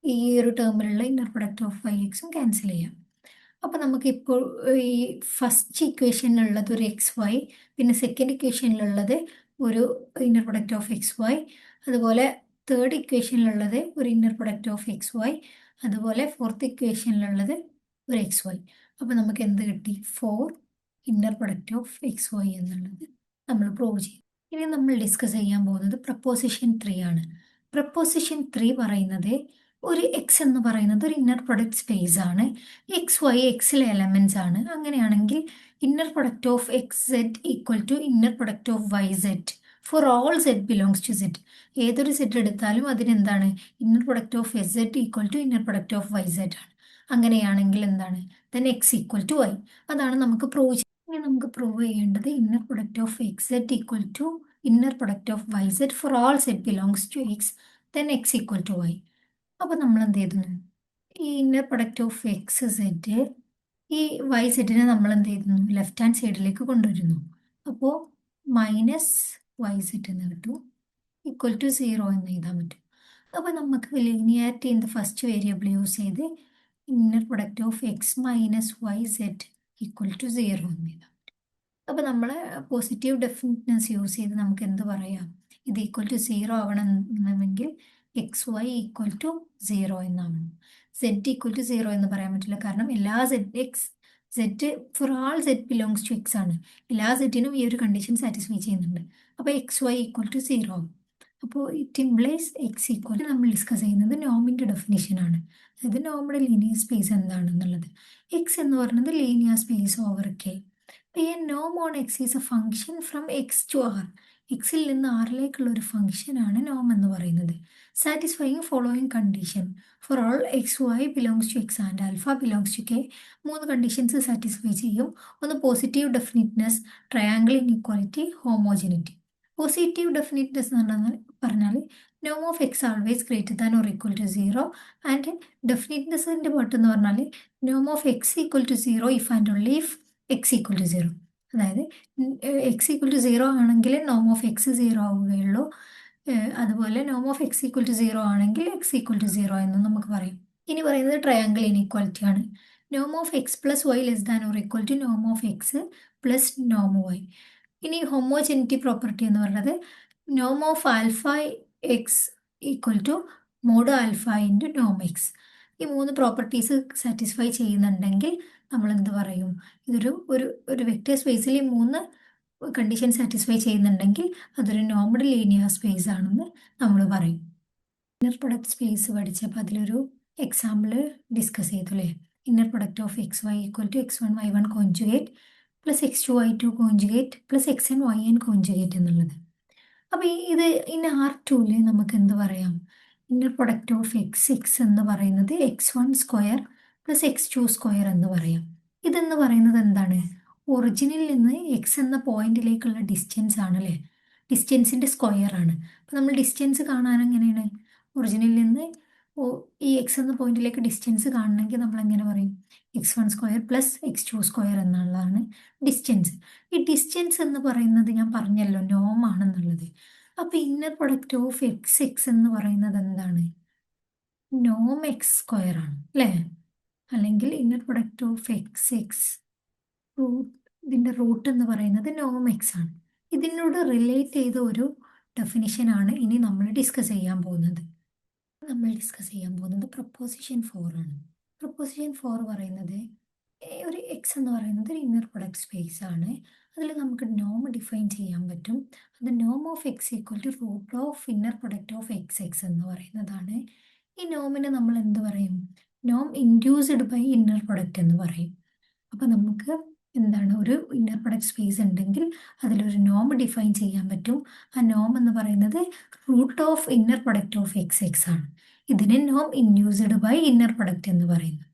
ഈ ഒരു ടേമിലുള്ള ഇന്നർ പ്രൊഡക്റ്റ് ഓഫ് വൈ എക്സും ക്യാൻസൽ ചെയ്യാം. അപ്പോൾ നമുക്കിപ്പോൾ ഈ ഫസ്റ്റ് ഇക്വേഷനിലുള്ളത് ഒരു എക്സ് വൈ, പിന്നെ സെക്കൻഡ് ഇക്വേഷനിലുള്ളത് ഒരു inner product of X y, അതുപോലെ തേർഡ് ഇക്വേഷനിലുള്ളത് ഒരു inner product of X y, അതുപോലെ ഫോർത്ത് ഇക്വേഷനിലുള്ളത് ഒരു എക്സ് വൈ. അപ്പോൾ നമുക്ക് എന്ത് കിട്ടി? 4 inner product of X y എന്നുള്ളത് നമ്മൾ പ്രൂവ് ചെയ്യും. ഇനി നമ്മൾ ഡിസ്കസ് ചെയ്യാൻ പോകുന്നത് പ്രപ്പോസിഷൻ 3 ആണ്. പ്രപ്പോസിഷൻ 3 പറയുന്നത് ഒരു എക്സ് എന്ന് പറയുന്നത് ഒരു ഇന്നർ പ്രൊഡക്റ്റ് സ്പേസ് ആണ്. എക്സ് വൈ എക്സിലെ എലമെന്റ്സ് ആണ്. അങ്ങനെയാണെങ്കിൽ inner product of X z equal to inner product of y z for all z belongs to z. ഏതൊരു സെഡ് എടുത്താലും അതിനെന്താണ് inner product of s z equal to inner product of y z ആണ്. അങ്ങനെയാണെങ്കിൽ എന്താണ് then x equal to y. അതാണ് നമുക്ക് prove ഇനി നമുക്ക് പ്രൂവ് ചെയ്യേണ്ടത് inner product of X z equal to inner product of y z for all z belongs to x then x equal to y. അപ്പോൾ നമ്മൾ എന്ത് ചെയ്തു, ഈ inner product of X z ഈ വൈ സെഡിനെ നമ്മൾ എന്ത് ചെയ്യുന്നു ലെഫ്റ്റ് ഹാൻഡ് സൈഡിലേക്ക് കൊണ്ടുവരുന്നു. അപ്പോൾ മൈനസ് വൈ സെഡ് എന്ന് കിട്ടും ഈക്വൽ ടു 0 എന്ന് എഴുതാൻ പറ്റും. അപ്പോൾ നമുക്ക് linearity in the first variable use ചെയ്ത് inner product of x minus y z equal to 0 എന്ന് എഴുതാം. അപ്പോൾ നമ്മൾ പോസിറ്റീവ് ഡെഫിനിറ്റ്നെസ് യൂസ് ചെയ്ത് നമുക്ക് എന്ത് പറയാം, ഇത് ഈക്വൽ ടു 0 ആവണമെങ്കിൽ എക്സ് വൈ ഈക്വൽ ടു 0 എന്നാവണം. സെഡ് ഈക്വൽ ടു 0 എന്ന് പറയാൻ പറ്റില്ല, കാരണം എല്ലാ z x z for all z belongs to x ആണ്. എല്ലാ സെഡിനും ഈ ഒരു കണ്ടീഷൻ സാറ്റിസ്ഫൈ ചെയ്യുന്നുണ്ട്. അപ്പോൾ എക്സ് വൈ ഈക്വൽ ടു 0 ആവും. അപ്പോൾ ഇറ്റ് ഇംപ്ലൈസ് എക്സ് ഈക്വൽ നമ്മൾ ഡിസ്കസ് ചെയ്യുന്നത് നോമിൻ്റെ ഡെഫിനിഷനാണ്. അതായത് നോമിൻ്റെ ലീനിയർ സ്പേസ് എന്താണെന്നുള്ളത്. എക്സ് എന്ന് പറയുന്നത് linear space over K. A norm on x is a function from x to r. എക്സിൽ നിന്ന് ആറിലേക്കുള്ള ഒരു ഫംഗ്ഷനാണ് നോം എന്ന് പറയുന്നത്. Satisfying following condition for all x y belongs to x and alpha belongs to k. 3 conditions satisfy ചെയ്യും. ഒന്ന് positive definiteness, triangle inequality, homogeneity. Positive definiteness എന്ന് പറഞ്ഞാൽ നോം of X always greater than or equal to 0. And ഡെഫിനിറ്റ്നെസ്സിൻ്റെ part എന്ന് പറഞ്ഞാൽ നോം of X equal to 0 if and only if x equal to 0. അതായത് എക്സ് ഈക്വൽ ടു 0 ആണെങ്കിൽ നോം of x 0 ആവുകയുള്ളൂ. അതുപോലെ നോം ഓഫ് എക്സ് ഈക്വൽ ടു 0 ആണെങ്കിൽ എക്സ് ഈക്വൽ ടു 0 എന്ന് നമുക്ക് പറയും. ഇനി പറയുന്നത് ട്രയാങ്കിൾ ഇൻഇക്വാലിറ്റി ആണ്. നോം of X plus Y less than or equal to Noam of X plus Noam Y. ഇനി ഹോമോജെനിറ്റി പ്രോപ്പർട്ടി എന്ന് പറയുന്നത് നോം of alpha x equal to mod alpha into നോം എക്സ്. ഈ 3 പ്രോപ്പർട്ടീസ് സാറ്റിസ്ഫൈ ചെയ്യുന്നുണ്ടെങ്കിൽ നമ്മൾ എന്ത് പറയും, ഇതൊരു ഒരു ഒരു വെക്റ്റർ സ്പേസിൽ ഈ 3 കണ്ടീഷൻ സാറ്റിസ്ഫൈ ചെയ്യുന്നുണ്ടെങ്കിൽ അതൊരു നോർമൽ ലീനിയർ സ്പേസ് ആണെന്ന് നമ്മൾ പറയും. ഇന്നർ പ്രൊഡക്റ്റ് സ്പേസ് പഠിച്ചപ്പോൾ അതിലൊരു എക്സാമ്പിൾ ഡിസ്കസ് ചെയ്തു അല്ലേ. Inner product of X y equal to x 1 y1 conjugate plus x 2 y2 conjugate plus x n y n conjugate എന്നുള്ളത്. അപ്പോൾ ഇത് ഇൻ R2 നമുക്ക് എന്ത് പറയാം, ഇന്നർ പ്രൊഡക്റ്റ് ഓഫ് എക്സ് എന്ന് പറയുന്നത് x1 square plus x2 square എന്ന് പറയാം. ഇതെന്ന് പറയുന്നത് എന്താണ്, ഒറിജിനിൽ നിന്ന് എക്സ് എന്ന പോയിന്റിലേക്കുള്ള ഡിസ്റ്റൻസ് ആണല്ലേ, ഡിസ്റ്റൻസിൻ്റെ സ്ക്വയർ ആണ്. അപ്പോൾ നമ്മൾ ഡിസ്റ്റൻസ് കാണാൻ എങ്ങനെയാണ്, ഒറിജിനിൽ നിന്ന് ഈ എക്സ് എന്ന പോയിന്റിലേക്ക് ഡിസ്റ്റൻസ് കാണണമെങ്കിൽ നമ്മൾ എങ്ങനെ പറയും, x1 square plus x2 square എന്നുള്ളതാണ് ഡിസ്റ്റൻസ്. ഈ ഡിസ്റ്റൻസ് എന്ന് പറയുന്നത് ഞാൻ പറഞ്ഞല്ലോ നോം ആണെന്നുള്ളത്. അപ്പോൾ ഇന്നർ പ്രൊഡക്റ്റ് ഓഫ് എക്സ് എന്ന് പറയുന്നത് എന്താണ്, നോം എക്സ് സ്ക്വയർ ആണ് അല്ലേ. അല്ലെങ്കിൽ ഇന്നർ പ്രൊഡക്റ്റ് ഓഫ് എക്സ് ഇതിൻ്റെ റൂട്ട് എന്ന് പറയുന്നത് നോം എക്സ് ആണ്. ഇതിനോട് റിലേറ്റ് ചെയ്ത ഒരു ഡെഫിനിഷനാണ് ഇനി നമ്മൾ ഡിസ്കസ് ചെയ്യാൻ പോകുന്നത്. പ്രൊപ്പോസിഷൻ 4 ആണ്. പ്രൊപ്പോസിഷൻ 4 പറയുന്നത് ഒരു എക്സ് എന്ന് പറയുന്നത് ഒരു ഇന്നർ പ്രൊഡക്റ്റ് സ്പേസ് ആണ്. അതിൽ നമുക്ക് നോം ഡിഫൈൻ ചെയ്യാൻ പറ്റും. അത് നോം of X equal to root of inner product of x എന്ന് പറയുന്നതാണ്. ഈ നോമിനെ നമ്മൾ എന്ത് പറയും, നോം ഇൻഡ്യൂസ്ഡ് ബൈ ഇന്നർ പ്രൊഡക്റ്റ് എന്ന് പറയും. അപ്പോൾ നമുക്ക് എന്താണ്, ഒരു ഇന്നർ പ്രൊഡക്റ്റ് സ്പേസ് ഉണ്ടെങ്കിൽ അതിലൊരു നോം ഡിഫൈൻ ചെയ്യാൻ പറ്റും. ആ നോം എന്ന് പറയുന്നത് root of inner product of x ആണ്. ഇതിനെ നോം ഇൻഡ്യൂസ്ഡ് ബൈ ഇന്നർ പ്രൊഡക്റ്റ് എന്ന് പറയുന്നു.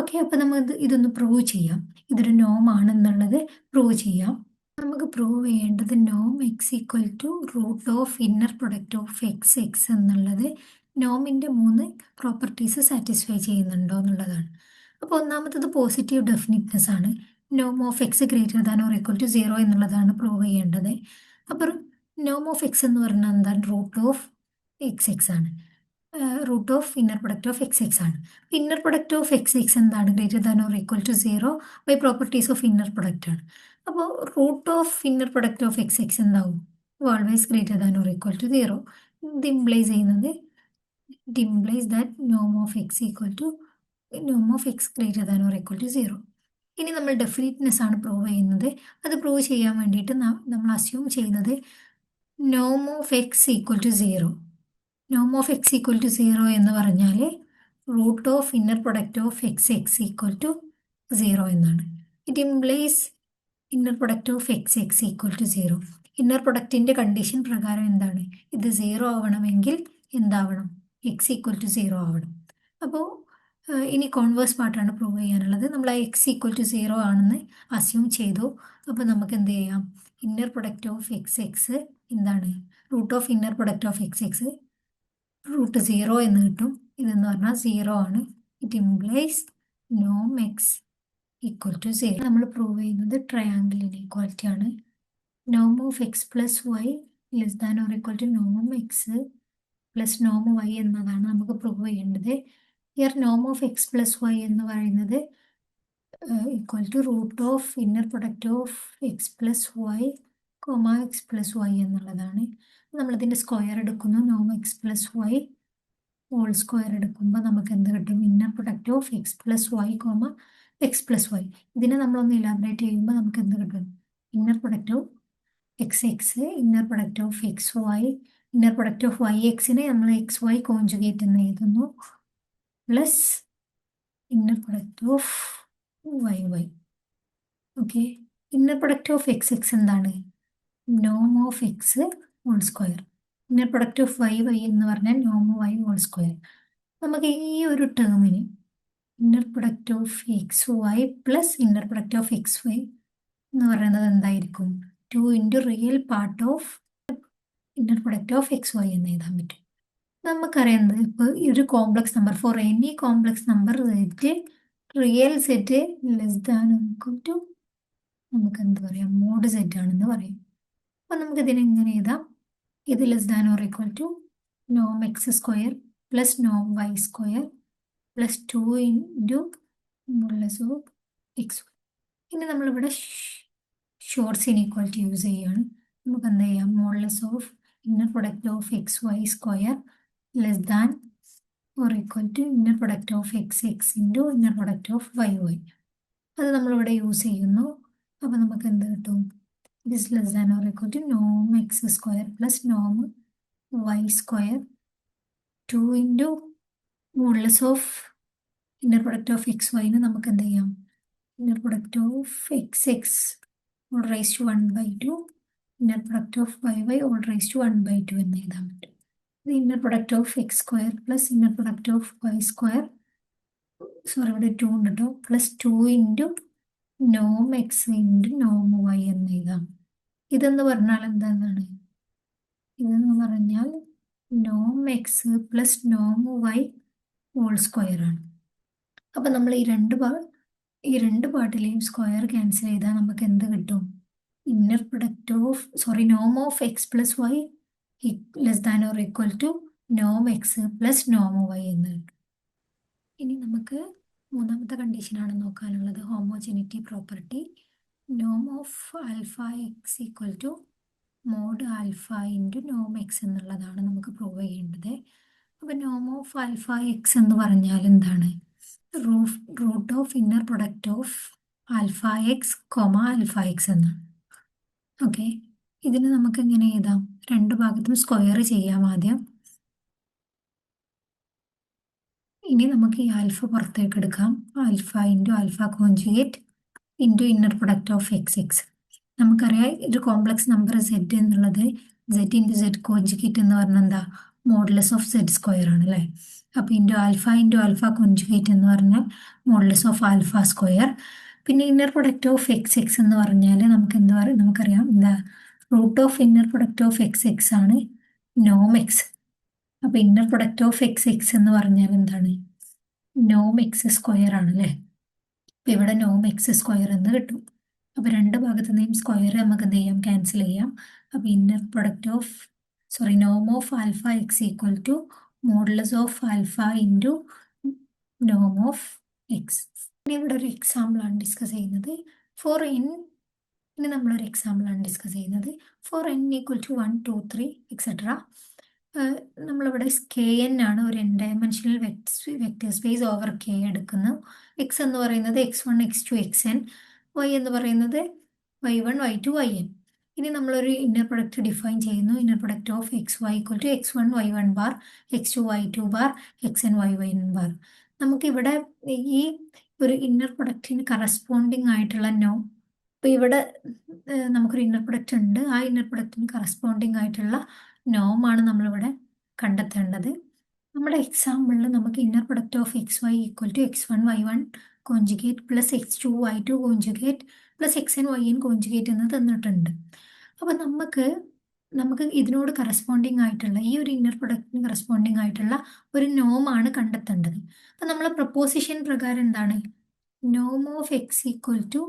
ഓക്കെ, അപ്പോൾ നമുക്ക് ഇതൊന്ന് പ്രൂവ് ചെയ്യാം. ഇതൊരു നോം ആണെന്നുള്ളത് പ്രൂവ് ചെയ്യാം. നമുക്ക് പ്രൂവ് ചെയ്യേണ്ടത് നോം x equal to root of inner product of x എന്നുള്ളത് നോമിൻ്റെ 3 പ്രോപ്പർട്ടീസ് സാറ്റിസ്ഫൈ ചെയ്യുന്നുണ്ടോ എന്നുള്ളതാണ്. അപ്പോൾ ഒന്നാമത്തത് പോസിറ്റീവ് ഡെഫിനിറ്റ്നെസ് ആണ്. നോം of x greater than or equal to 0 എന്നുള്ളതാണ് പ്രൂവ് ചെയ്യേണ്ടത്. അപ്പോൾ നോം ഓഫ് എക്സ് എന്ന് പറഞ്ഞാൽ എന്താണ്, റൂട്ട് ഓഫ് എക്സ് ആണ്. Root of inner product of x ആണ്. ഇന്നർ പ്രൊഡക്റ്റ് ഓഫ് എക്സ് എന്താണ്, greater than or equal to 0 by properties of inner product ആണ്. അപ്പോൾ root of inner product of X എന്താവും, always greater than or equal to 0. ഇത് implies ചെയ്യുന്നത് that Noam of X equal to Noam of x greater than or equal to 0. ഇനി നമ്മൾ ഡെഫിനിറ്റ്നെസ് ആണ് prove ചെയ്യുന്നത്. അത് പ്രൂവ് ചെയ്യാൻ വേണ്ടിയിട്ട് നമ്മൾ അസ്യൂം ചെയ്യുന്നത് നോം ഓഫ് എക്സ് ഈക്വൽ ടു 0. നോം ഓഫ് എക്സ് ഈക്വൽ ടു 0 എന്ന് പറഞ്ഞാൽ root of inner product of x x equal to 0 എന്നാണ്. It implies inner product of x x equal to 0. Inner പ്രൊഡക്റ്റിന്റെ കണ്ടീഷൻ പ്രകാരം എന്താണ്? ഇത് 0 ആവണമെങ്കിൽ എന്താവണം? എക്സ് ഈക്വൽ ടു 0 ആവണം. അപ്പോൾ ഇനി കോൺവേഴ്സ് പാർട്ടാണ് പ്രൂവ് ചെയ്യാനുള്ളത്. നമ്മൾ ആ എക്സ് ഈക്വൽ ടു 0 ആണെന്ന് അസ്യൂം ചെയ്തു. അപ്പോൾ നമുക്ക് എന്ത് ചെയ്യാം? Inner product of x x എന്താണ്? Root of inner product of x X root 0 എന്ന് കിട്ടും. ഇതെന്ന് പറഞ്ഞാൽ 0 ആണ്. It implies Noam x equal to 0. നമ്മൾ പ്രൂവ് ചെയ്യുന്നത് ട്രയാങ്കിൾ ഇനീക്വാലിറ്റി ആണ്. നോം of X plus Y less than or equal to Noam x plus Noam Y എന്നതാണ് നമുക്ക് പ്രൂവ് ചെയ്യേണ്ടത്. Here Noam of X plus Y എന്ന് പറയുന്നത് equal to root of inner product of X plus Y comma x plus y എന്നുള്ളതാണ്. നമ്മളിതിൻ്റെ square എടുക്കുന്നു. നോം x plus y whole square എടുക്കുമ്പോൾ നമുക്ക് എന്ത് കിട്ടും? Inner product of X plus Y comma x plus y. ഇതിനെ നമ്മളൊന്ന് ഇലാബറേറ്റ് ചെയ്യുമ്പോൾ നമുക്ക് എന്ത് കിട്ടും? Inner product of x x, inner product of X y, inner product of y എക്സിനെ നമ്മൾ എക്സ് വൈ കോൺജുഗേറ്റ് എന്ന് എഴുതുന്നു, plus inner product of y y. Okay, inner product of x x എന്താണ്? നോം of x whole square. Inner product of y y എന്ന് പറഞ്ഞാൽ നോം Y whole square. നമുക്ക് ഈ ഒരു ടേമിന് inner product of X y plus inner product of X y എന്ന് പറയുന്നത് എന്തായിരിക്കും? 2 into real part of inner product of X y എന്ന് എഴുതാൻ പറ്റും. നമുക്കറിയുന്നത് ഇപ്പോൾ ഈ ഒരു complex number for any complex number set real set less than equal to നമുക്ക് എന്ത് പറയാം? മോഡ് സെറ്റ് ആണെന്ന് പറയും. അപ്പോൾ നമുക്ക് ഇതിനെ എങ്ങനെ എഴുതാം? ഇത് less than or equal to Noam X square plus Noam Y square plus 2 into modulus of X. ഇനി നമ്മളിവിടെ ഷോർട്ട്സ് ഇനീക്വാലിറ്റി യൂസ് ചെയ്യുകയാണ്. നമുക്ക് എന്ത് ചെയ്യാം? Modulus of inner product of X Y square less than or equal to inner product of x x into inner product of y Y. അത് നമ്മളിവിടെ use ചെയ്യുന്നു. അപ്പോൾ നമുക്ക് എന്ത് കിട്ടും? This less than or equal to Noam X square plus Noam Y square 2 into modulus of inner product of x wine നമുക്ക് എന്ത് ചെയ്യാം? Inner product of x X all raise to 1/2 inner product of y Y all raise to 1/2 എന്ന് എഴുതാൻ പറ്റും. ഇത് inner product of X square plus inner product of Y square, sorry ഇവിടെ 2 ഉണ്ട് കേട്ടോ, പ്ലസ് 2 ഇൻറ്റു നോം എക്സ് ഇൻറ്റു നോം Y എന്ന് എഴുതാം. ഇതെന്ന് പറഞ്ഞാൽ എന്താണ്? ഇതെന്ന് പറഞ്ഞാൽ നോം എക്സ് പ്ലസ് നോം വൈ ഹോൾ സ്ക്വയർ ആണ്. അപ്പം നമ്മൾ ഈ രണ്ട് പാർട്ടിലെയും സ്ക്വയർ ക്യാൻസൽ ചെയ്താൽ നമുക്ക് എന്ത് കിട്ടും? Inner product of Noam of X plus Y less than or equal to Noam x plus Noam Y എന്ന് കിട്ടും. ഇനി നമുക്ക് മൂന്നാമത്തെ കണ്ടീഷനാണ് നോക്കാനുള്ളത്, homogeneity property. Noam of alpha x equal to mod alpha into നോം എക്സ് എന്നുള്ളതാണ് നമുക്ക് പ്രൂവ് ചെയ്യേണ്ടത്. അപ്പോൾ നോം ഓഫ് ആൽഫ എക്സ് എന്ന് പറഞ്ഞാൽ എന്താണ്? Root of inner product of alpha X comma alpha x എന്നാണ്. ഓക്കെ, ഇതിന് നമുക്ക് എങ്ങനെ എഴുതാം? രണ്ട് ഭാഗത്തും സ്ക്വയർ ചെയ്യാം ആദ്യം. ഇനി നമുക്ക് ഈ ആൽഫ പുറത്തേക്ക് എടുക്കാം. Alpha into alpha conjugate into inner product of x X. നമുക്കറിയാം ഒരു കോംപ്ലക്സ് നമ്പർ സെഡ് എന്നുള്ളത് സെഡ് ഇൻറ്റു സെഡ് കോൺജുഗേറ്റ് എന്ന് പറഞ്ഞാൽ എന്താ? മോഡുലസ് ഓഫ് സെഡ് സ്ക്വയർ ആണ് അല്ലേ? അപ്പോൾ ഇൻറ്റു ആൽഫ കോൺജുഗേറ്റ് എന്ന് പറഞ്ഞാൽ മോഡുലസ് ഓഫ് ആൽഫ സ്ക്വയർ. പിന്നെ inner product of x x എന്ന് പറഞ്ഞാൽ നമുക്ക് എന്താ പറയുക? നമുക്കറിയാം എന്താ? Root of inner product of x x ആണ് നോം എക്സ്. അപ്പോൾ inner product of x x എന്ന് പറഞ്ഞാൽ എന്താണ്? നോം എക്സ് സ്ക്വയർ ആണ് അല്ലേ? അപ്പോൾ ഇവിടെ നോം എക്സ് സ്ക്വയർ എന്ന് കിട്ടും. അപ്പോൾ രണ്ട് ഭാഗത്തു നിന്നും സ്ക്വയർ നമുക്ക് എന്ത് ചെയ്യാം? ക്യാൻസൽ ചെയ്യാം. അപ്പോൾ inner product of Noam of alpha x equal to modulus of alpha into Noam of X. ഇനി ഇവിടെ ഒരു എക്സാമ്പിളാണ് ഡിസ്കസ് ചെയ്യുന്നത്. ഫോർ എൻ ഇനി നമ്മളൊരു എക്സാമ്പിളാണ് ഡിസ്കസ് ചെയ്യുന്നത്. For n equal to 1 2 3 etcetera. നമ്മളിവിടെ കെ എൻ ആണ് ഒരു n dimensional vector space over k എടുക്കുന്നു. എക്സ് എന്ന് പറയുന്നത് x1 x2 xn, y എന്ന് പറയുന്നത് y1 y2 yn. ഇനി നമ്മളൊരു ഇന്നർ പ്രൊഡക്റ്റ് ഡിഫൈൻ ചെയ്യുന്നു. Inner product of X y equal to x1 y1 bar, x2 y2 bar, xn y1 bar. നമുക്കിവിടെ ഈ ഒരു ഇന്നർ പ്രൊഡക്റ്റിന് കറസ്പോണ്ടിങ് ആയിട്ടുള്ള ഇപ്പൊ ഇവിടെ നമുക്കൊരു ഇന്നർ പ്രൊഡക്റ്റ് ഉണ്ട്. ആ ഇന്നർ പ്രൊഡക്റ്റിന് കറസ്പോണ്ടിങ് ആയിട്ടുള്ള നോമാണ് നമ്മളിവിടെ കണ്ടെത്തേണ്ടത്. നമ്മുടെ എക്സാമ്പിളിൽ നമുക്ക് inner product of X y equal to x1 y1 conjugate plus x2 y2 conjugate plus xn y n conjugate എന്ന് തന്നിട്ടുണ്ട്. അപ്പൊ നമുക്ക് ഇതിനോട് കറസ്പോണ്ടിങ് ആയിട്ടുള്ള ഈ ഒരു ഇന്നർ പ്രൊഡക്റ്റിന് കറസ്പോണ്ടിങ് ആയിട്ടുള്ള ഒരു നോമാണ് കണ്ടെത്തേണ്ടത്. അപ്പൊ നമ്മളെ പ്രപ്പോസിഷൻ പ്രകാരം എന്താണ്? നോം of X equal to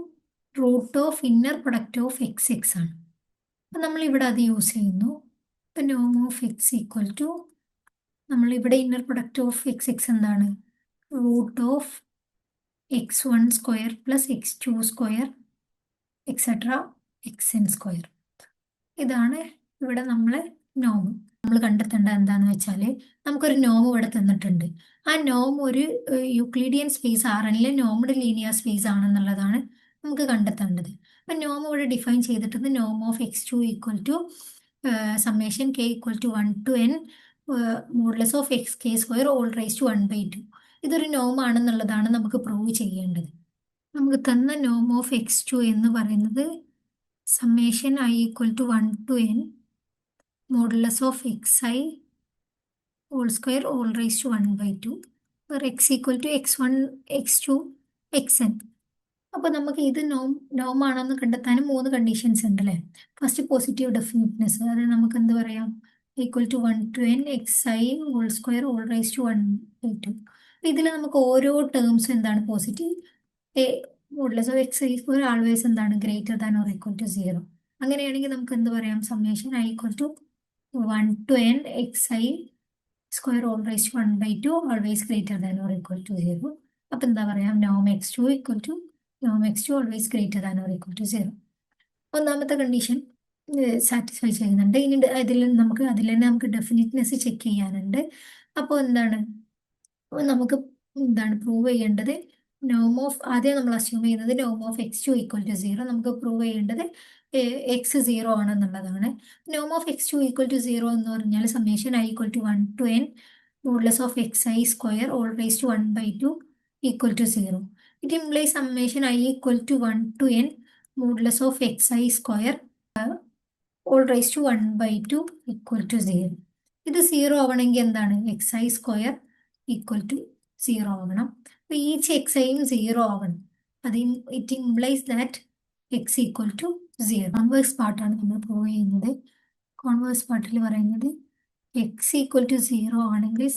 root of inner product of x ആണ്. അപ്പൊ നമ്മൾ ഇവിടെ അത് യൂസ് ചെയ്യുന്നു. ഇപ്പൊ നോം ഓഫ് എക്സ് ഈക്വൽ ടു നമ്മൾ ഇവിടെ ഇന്നർ പ്രൊഡക്റ്റ് ഓഫ് x എന്താണ്? Root of x1 square plus x2 square etcetera xn square. ഇതാണ് ഇവിടെ നമ്മൾ കണ്ടെത്തേണ്ടത്. എന്താന്ന് വെച്ചാൽ നമുക്കൊരു നോം ഇവിടെ തന്നിട്ടുണ്ട്. ആ നോം ഒരു യൂക്ലിഡിയൻ സ്പേസ് ആറിലെ നോംഡ് ലീനിയർ സ്പേസ് ആണെന്നുള്ളതാണ് നമുക്ക് കണ്ടെത്തേണ്ടത്. അപ്പൊ നോം ഇവിടെ ഡിഫൈൻ ചെയ്തിട്ടുണ്ട്. നോം of x2 equal to summation k equal to 1 to n modulus of x k square all raise to 1/2. ഇതൊരു നോം ആണെന്നുള്ളതാണ് നമുക്ക് പ്രൂവ് ചെയ്യേണ്ടത്. നമുക്ക് തന്ന നോം ഓഫ് x2 എന്ന് പറയുന്നത് summation i equal to 1 to n modulus of xi whole square all raise to 1/2 where x equal to x1 x2 xn. അപ്പൊ നമുക്ക് ഇത് നോം ആണെന്ന് കണ്ടെത്താനും 3 കണ്ടീഷൻസ് ഉണ്ട് അല്ലേ? ഫസ്റ്റ് പോസിറ്റീവ് ഡെഫിനിറ്റ്നെസ്, അത് നമുക്ക് എന്ത് പറയാം? Equal to 1 to n xi whole square all raise to 1/2. ഇതിൽ നമുക്ക് ഓരോ ടേംസും എന്താണ്? Positive. Modulus of X equal always എന്താണ്? Greater than or equal to 0. അങ്ങനെയാണെങ്കിൽ നമുക്ക് എന്ത് പറയാം? Summation i equal to 1 to n xi square all raise to 1/2 always greater than or equal to 0. അപ്പൊ എന്താ പറയാം? നോം x2 ഈക്വൽ ടു നോം x2 always greater than or equal to 0. ഒന്നാമത്തെ കണ്ടീഷൻ സാറ്റിസ്ഫൈ ചെയ്യുന്നുണ്ട്. ഇനി അതിൽ തന്നെ നമുക്ക് ഡെഫിനിറ്റ്നെസ് ചെക്ക് ചെയ്യാനുണ്ട്. അപ്പോൾ നമുക്ക് പ്രൂവ് ചെയ്യേണ്ടത്? ആദ്യം നമ്മൾ അസ്യൂം ചെയ്യുന്നത് നോം ഓഫ് x2 ഈക്വൽ ടു 0. നമുക്ക് പ്രൂവ് ചെയ്യേണ്ടത് x 0 ആണെന്നുള്ളതാണ്. നോം ഓഫ് x2 ഈക്വൽ ടു 0 എന്ന് പറഞ്ഞാൽ summation i equal to 1 to n modulus of xi square all raise to 1/2 equal to 0. It implies summation i equal to 1 to n modulus of xi square all raise to 1/2 equal to 0. ഇത് 0 ആവണമെങ്കിൽ എന്താണ്? xi square equal to 0 ആവണം. അപ്പൊ each xiയും 0 ആവണം. അത് it implies that x equal to 0. Converse പാർട്ടാണ് നമ്മൾ prove ചെയ്യുന്നത്. കോൺവേഴ്സ് പാർട്ടിൽ പറയുന്നത് x ഈക്വൽ ടു 0 ആണെങ്കിൽ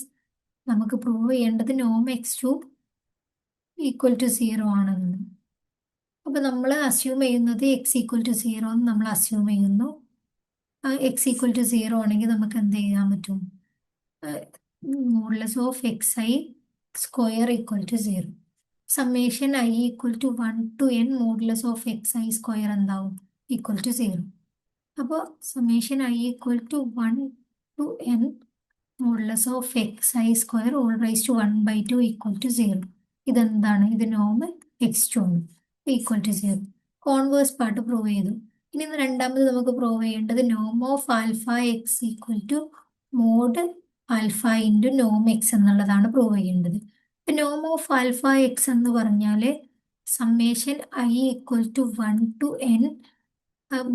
നമുക്ക് പ്രൂവ് ചെയ്യേണ്ടത് നോം x2 ഈക്വൽ ടു 0 ആണെന്ന്. അപ്പൊ നമ്മൾ അസ്യൂം ചെയ്യുന്നത് x ഈക്വൽ ടു 0 എന്ന് നമ്മൾ അസ്യൂം ചെയ്യുന്നു. x ഈക്വൽ ടു 0 ആണെങ്കിൽ നമുക്ക് എന്ത് ചെയ്യാൻ പറ്റും? Modulus of xi square equal to 0. Summation i equal to 1 to n modulus of xi square എന്താവും? Equal to 0. അപ്പോൾ summation i equal to 1 to n modulus of xi square all raise to 1/2 equal to 0. ഇതെന്താണ്? ഇത് നോം x2 ആണ്. Equal to 0. Converse part prove ചെയ്തു. ഇനി രണ്ടാമത് നമുക്ക് പ്രൂവ് ചെയ്യേണ്ടത് നോം of alpha x equal to mod alpha into നോം എക്സ് എന്നുള്ളതാണ് പ്രൂവ് ചെയ്യേണ്ടത്. നോം ഓഫ് ആൽഫ എക്സ് എന്ന് പറഞ്ഞാൽ summation i equal to 1 to n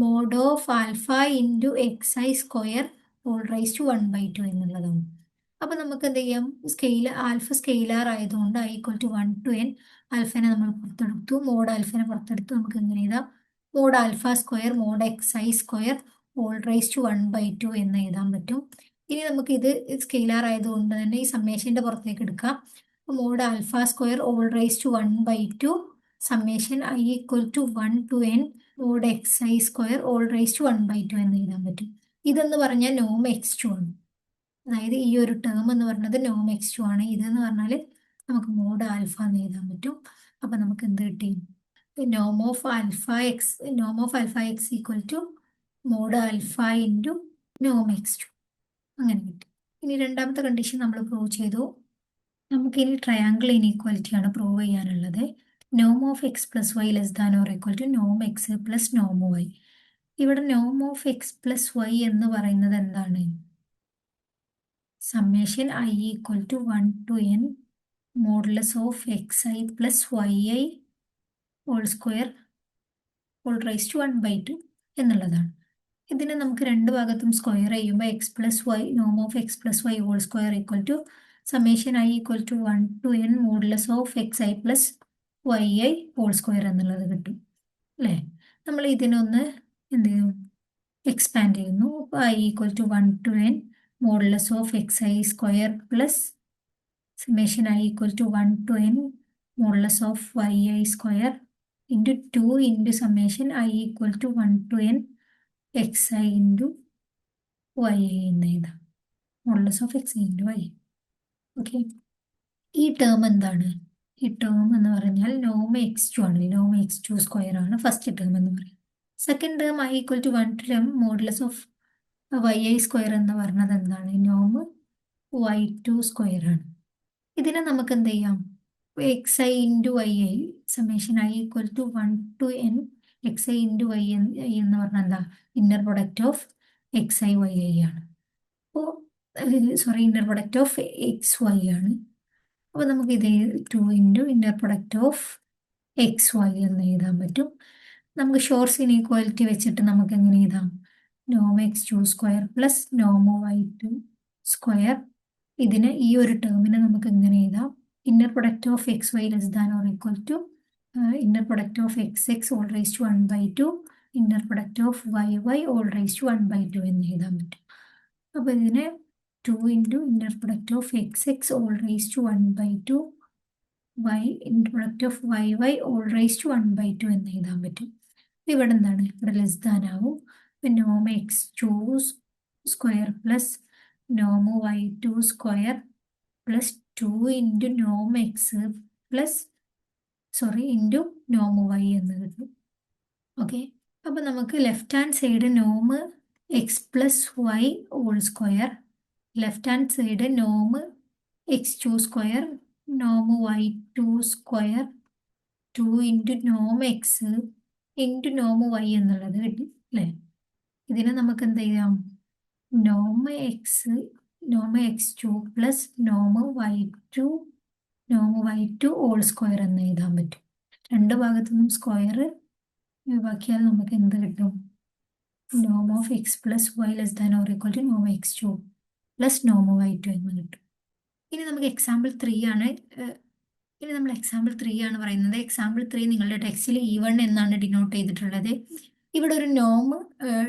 mod of alpha into xi square all raise to 1/2 എന്നുള്ളതാണ്. അപ്പൊ നമുക്ക് എന്ത് ചെയ്യാം? ആൽഫ സ്കെയിലാർ ആയതുകൊണ്ട് i equal to 1 to n ആൽഫനെ നമ്മൾ പുറത്തെടുത്തു, മോഡ് ആൽഫനെ പുറത്തെടുത്തു. നമുക്ക് എങ്ങനെ എഴുതാം? Mod alpha square mod xi square all raise to 1/2 എന്ന് എഴുതാൻ പറ്റും. ഇനി നമുക്ക് ഇത് സ്കെയിലാർ ആയതുകൊണ്ട് തന്നെ ഈ സമ്മേഷന്റെ പുറത്തേക്ക് എടുക്കാം. Mod alpha square all raise to 1/2 summation i equal to 1 to n mod xi square all raise to 1/2 എന്ന് എഴുതാൻ പറ്റും. ഇതെന്ന് പറഞ്ഞാൽ നോം x2 ആണ്. അതായത് ഈ ഒരു ടേം എന്ന് പറയുന്നത് നോം x2 ആണ്. ഇതെന്ന് പറഞ്ഞാൽ നമുക്ക് മോഡ് ആൽഫ എന്ന് എഴുതാൻ പറ്റും. അപ്പൊ നമുക്ക് എന്ത് കിട്ടി? നോം of alpha x equal to mod alpha into Noam x2 അങ്ങനെ കിട്ടി. ഇനി രണ്ടാമത്തെ കണ്ടീഷൻ നമ്മൾ പ്രൂവ് ചെയ്തു. നമുക്കിനി ട്രയാങ്കിൾ ഇനീക്വാലിറ്റി ആണ് പ്രൂവ് ചെയ്യാനുള്ളത്. നോം of X plus Y less than or equal to Noam x plus Noam Y. ഇവിടെ നോം ഓഫ് എക്സ് പ്ലസ് വൈ എന്ന് പറയുന്നത് എന്താണ്? Summation i equal to 1 to n modulus of x i plus y i whole square whole raise to 1/2 എന്നുള്ളതാണ്. ഇതിനെ നമുക്ക് രണ്ട് ഭാഗത്തും square ചെയ്യുമ്പോൾ X plus Y Noam of X plus y whole square equal to summation i equal to 1 to n modulus of x i plus y i whole square എന്നുള്ളത് കിട്ടും അല്ലേ? നമ്മൾ ഇതിനൊന്ന് എന്ത് ചെയ്യും? എക്സ്പാൻഡ് ചെയ്യുന്നു. I equal to 1 to n modulus of x i square plus summation i equal to 1 to n modulus of y i square into 2 into summation i equal to 1 to n x i into y i എന്ന് എഴുതാം. Modulus of x i into y. Okay, ഈ term എന്താണ്? ഈ term എന്ന് പറഞ്ഞാൽ നോം x two ആണ്. നോം എക്സ് ടു സ്ക്വയർ ആണ് ഫസ്റ്റ് ടേം എന്ന് പറയും. Second term i equal to 1 to m modulus of y i square എന്ന് പറഞ്ഞത് എന്താണ്? നോം വൈ ടു സ്ക്വയർ ആണ്. ഇതിനെ നമുക്ക് എന്ത് ചെയ്യാം? X i into y i summation i equal to 1 to n x i into y എന്ന് പറഞ്ഞാൽ എന്താ? Inner product of x i y i ആണ്. അപ്പോൾ sorry, inner product of X Y ആണ്. അപ്പോൾ നമുക്ക് ഇത് 2 into inner product of X y എന്ന് എഴുതാൻ പറ്റും. നമുക്ക് ഷോർട്സ് ഇനീക്വാലിറ്റി വെച്ചിട്ട് നമുക്ക് എങ്ങനെ എഴുതാം? നോം x two square plus Noam Y to square. ഇതിന് ഈ ഒരു ടേമിനെ നമുക്ക് എങ്ങനെ എഴുതാം? Inner product of X Y less than or equal to inner product of x X all raise to 1/2 inner product of y Y all raise to 1/2 എന്ന് എഴുതാൻ പറ്റും. അപ്പോൾ ഇതിനെ 2 into inner product of x X all raise to 1/2 Y inner product of y Y all raise to 1/2 എന്ന് എഴുതാൻ പറ്റും. ഇവിടെ എന്താണ്? ഇവിടെ ലെസ് ദാൻ ആവും. നോം x two square plus Noam Y to square plus 2 into നോം എക്സ് പ്ലസ് ഇൻറ്റു നോം Y എന്ന് കിട്ടും. ഓക്കെ, അപ്പോൾ നമുക്ക് left hand side Noam x plus y whole square, left hand side Noam x two square Noam Y to square 2 into നോം X into നോം Y എന്നുള്ളത് കിട്ടി അല്ലേ? ഇതിനെ നമുക്ക് എന്ത് ചെയ്യാം? നോം എക്സ് ടു പ്ലസ് നോം വൈ ടു ഹോൾ സ്ക്വയർ എന്ന് എഴുതാൻ പറ്റും. രണ്ട് ഭാഗത്തു നിന്നും സ്ക്വയർ ഒഴിവാക്കിയാൽ നമുക്ക് എന്ത് കിട്ടും? നോം of X plus Y less than or equal to Noam x two plus Noam Y to എന്ന് കിട്ടും. ഇനി നമുക്ക് എക്സാമ്പിൾ 3 ആണ്. ഇനി നമ്മൾ എക്സാമ്പിൾ 3 ആണ് പറയുന്നത്. എക്സാമ്പിൾ 3 നിങ്ങളുടെ ടെക്സ്റ്റിൽ E1 എന്നാണ് ഡിനോട്ട് ചെയ്തിട്ടുള്ളത്. ഇവിടെ ഒരു നോം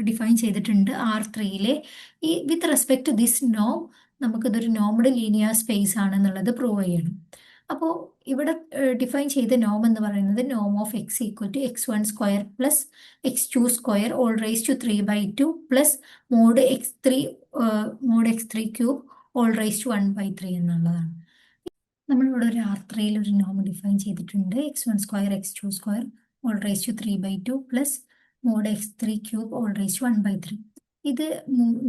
ഡിഫൈൻ ചെയ്തിട്ടുണ്ട് R3യിലെ. ഈ വിത്ത് റെസ്പെക്ട് ടു ദിസ് നോം നമുക്കിതൊരു നോംഡ് ലീനിയർ സ്പേസ് ആണെന്നുള്ളത് പ്രൂവ് ചെയ്യണം. അപ്പോൾ ഇവിടെ ഡിഫൈൻ ചെയ്ത നോം എന്ന് പറയുന്നത് നോം of X equal to x1 square plus x2 square all raise to 3/2 plus mod x3 cube all raise to 1/3 എന്നുള്ളതാണ്. നമ്മളിവിടെ ഒരു R3യിൽ ഒരു നോം ഡിഫൈൻ ചെയ്തിട്ടുണ്ട്. x1 square x2 square all raise to 3/2 plus mod x3 cube all raise to 1/3. ഇത്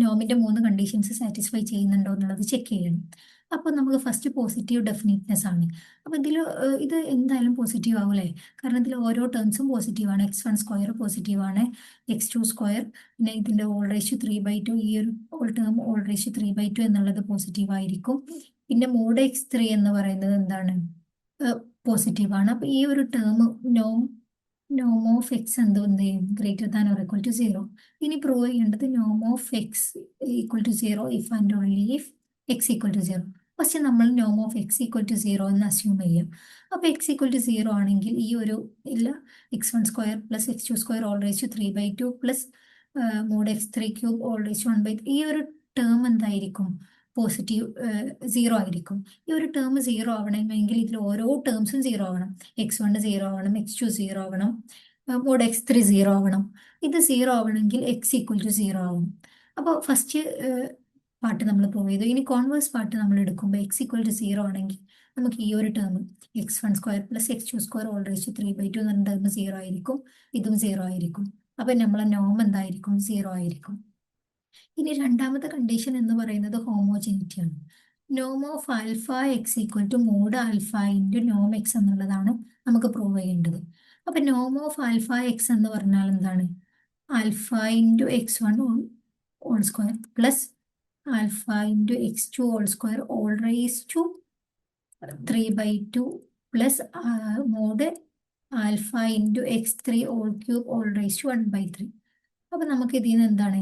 നോമിൻ്റെ 3 conditions satisfy ചെയ്യുന്നുണ്ടോ എന്നുള്ളത് check ചെയ്യണം. അപ്പോൾ നമുക്ക് ഫസ്റ്റ് പോസിറ്റീവ് ഡെഫിനിറ്റ്നെസ് ആണ്. അപ്പോൾ ഇത് എന്തായാലും പോസിറ്റീവ് ആവും അല്ലേ? കാരണം ഇതിൽ ഓരോ ടേംസും പോസിറ്റീവാണ്. x1 സ്ക്വയർ പോസിറ്റീവാണ്, x2 സ്ക്വയർ, പിന്നെ ഇതിൻ്റെ ഓൾ റൈസ് ടു 3/2, ഈ ഒരു ടേം ഓൾ റൈസ് ടു 3/2 എന്നുള്ളത് പോസിറ്റീവ് ആയിരിക്കും. പിന്നെ മോഡ് x3 എന്ന് പറയുന്നത് എന്താണ്? പോസിറ്റീവാണ്. അപ്പോൾ ഈ ഒരു ടേം നോം ഓഫ് എക്സ് എന്ത് ചെയ്യും? Greater than or equal to 0. ഇനി പ്രൂവ് ചെയ്യേണ്ടത് നോം of X equal to 0 if and only if x equal to 0. First നമ്മൾ നോം ഓഫ് എക്സ് ഈക്വൽ ടു 0 എന്ന് അസ്യൂം ചെയ്യാം. അപ്പോൾ എക്സ് ഈക്വൽ ടു 0 ആണെങ്കിൽ ഈ ഒരു x1 square plus x2 square all raise to 3/2 plus mod x3 cube all raise to 1/3, ഈ ഒരു ടേം എന്തായിരിക്കും? പോസിറ്റീവ് 0 ആയിരിക്കും. ഈ ഒരു ടേം 0 ആവണമെങ്കിൽ ഇതിൽ ഓരോ ടേംസും 0 ആവണം. x1 0 ആവണം, x2 0 ആവണം, മോഡ് x3 0 ആവണം. ഇത് 0 ആവണമെങ്കിൽ x ഈക്വൽ ടു 0 ആവണം. അപ്പോൾ ഫസ്റ്റ് പാർട്ട് നമ്മൾ പ്രൂവ് ചെയ്തു. ഇനി കോൺവേഴ്സ് പാർട്ട് നമ്മൾ എടുക്കുമ്പോൾ x ഈക്വൽ ടു 0 ആണെങ്കിൽ നമുക്ക് ഈ ഒരു term x1 square plus x2 square all raise to 3/2 എന്ന ടേം 0 ആയിരിക്കും, ഇതും 0 ആയിരിക്കും. അപ്പം നമ്മളെ നോം എന്തായിരിക്കും? 0 ആയിരിക്കും. ഇനി രണ്ടാമത്തെ കണ്ടീഷൻ എന്ന് പറയുന്നത് ഹോമോജനിറ്റി ആണ്. നോം of alpha x equal to mod alpha into നോം എക്സ് എന്നുള്ളതാണ് നമുക്ക് പ്രൂവ് ചെയ്യേണ്ടത്. അപ്പം നോം ഓഫ് ആൽഫ എക്സ് എന്ന് പറഞ്ഞാൽ എന്താണ്? Alpha into x1 whole square plus alpha into x2 whole square all raise to 3/2 plus mod alpha into x3 whole cube all raise to 1/3. അപ്പൊ നമുക്ക് ഇതിൽ നിന്ന് എന്താണ്,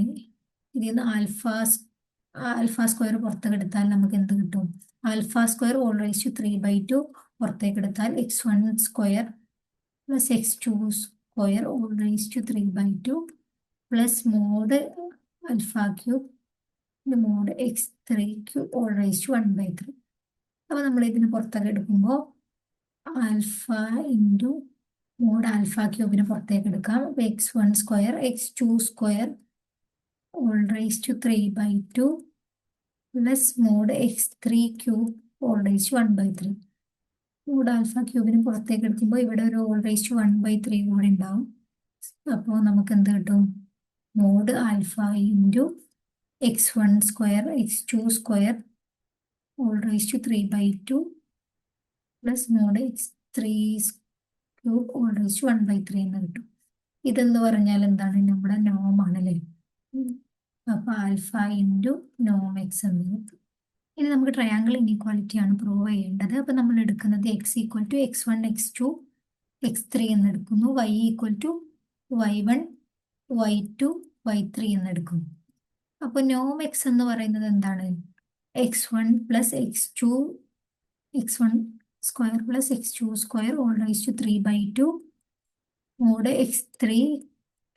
ഇതിൽ നിന്ന് ആൽഫ സ്ക്വയർ പുറത്തേക്ക് എടുത്താൽ നമുക്ക് എന്ത് കിട്ടും? Alpha square all raise to 3/2 പുറത്തേക്ക് എടുത്താൽ x1 square plus x2 square all raise to 3/2 plus mod alpha cube mod x3 cube all raise to 1/3. അപ്പൊ നമ്മൾ ഇതിന് പുറത്തേക്ക് എടുക്കുമ്പോൾ ആൽഫ ഇൻറ്റു മോഡ് ആൽഫ ക്യൂബിന് പുറത്തേക്ക് എടുക്കാം. x1 square x2 square all raise to 3/2 plus mod x3 cube all raise to 1/3. Mod alpha ക്യൂബിന് പുറത്തേക്ക് എടുക്കുമ്പോൾ ഇവിടെ ഒരു ഓൾ റേസ് ടു 1/3 കൂടെ ഉണ്ടാവും. അപ്പോൾ നമുക്ക് എന്ത് കിട്ടും? Mod alpha into x1 square x2 square all raise to 3/2 plus mod x3 cube all raise to 1/3 എന്ന് കിട്ടും. ഇതെന്ന് പറഞ്ഞാൽ എന്താണ്? നമ്മുടെ നോം ആണല്ലേ. അപ്പൊ ആൽഫ ഇൻറ്റു നോം എക്സ് എന്ന് കിട്ടും. ഇനി നമുക്ക് ട്രയാങ്കിൾ ഇനീക്വാലിറ്റി ആണ് പ്രൂവ് ചെയ്യേണ്ടത്. അപ്പൊ നമ്മൾ എടുക്കുന്നത് x equal to x1 x2 x3 എന്ന് എടുക്കുന്നു, y equal to y1 y2 y3 എന്ന് എടുക്കുന്നു. അപ്പൊ നോം എക്സ് എന്ന് പറയുന്നത് എന്താണ്? x1 plus x1 square plus x2 square all raise to 3/2 mod x3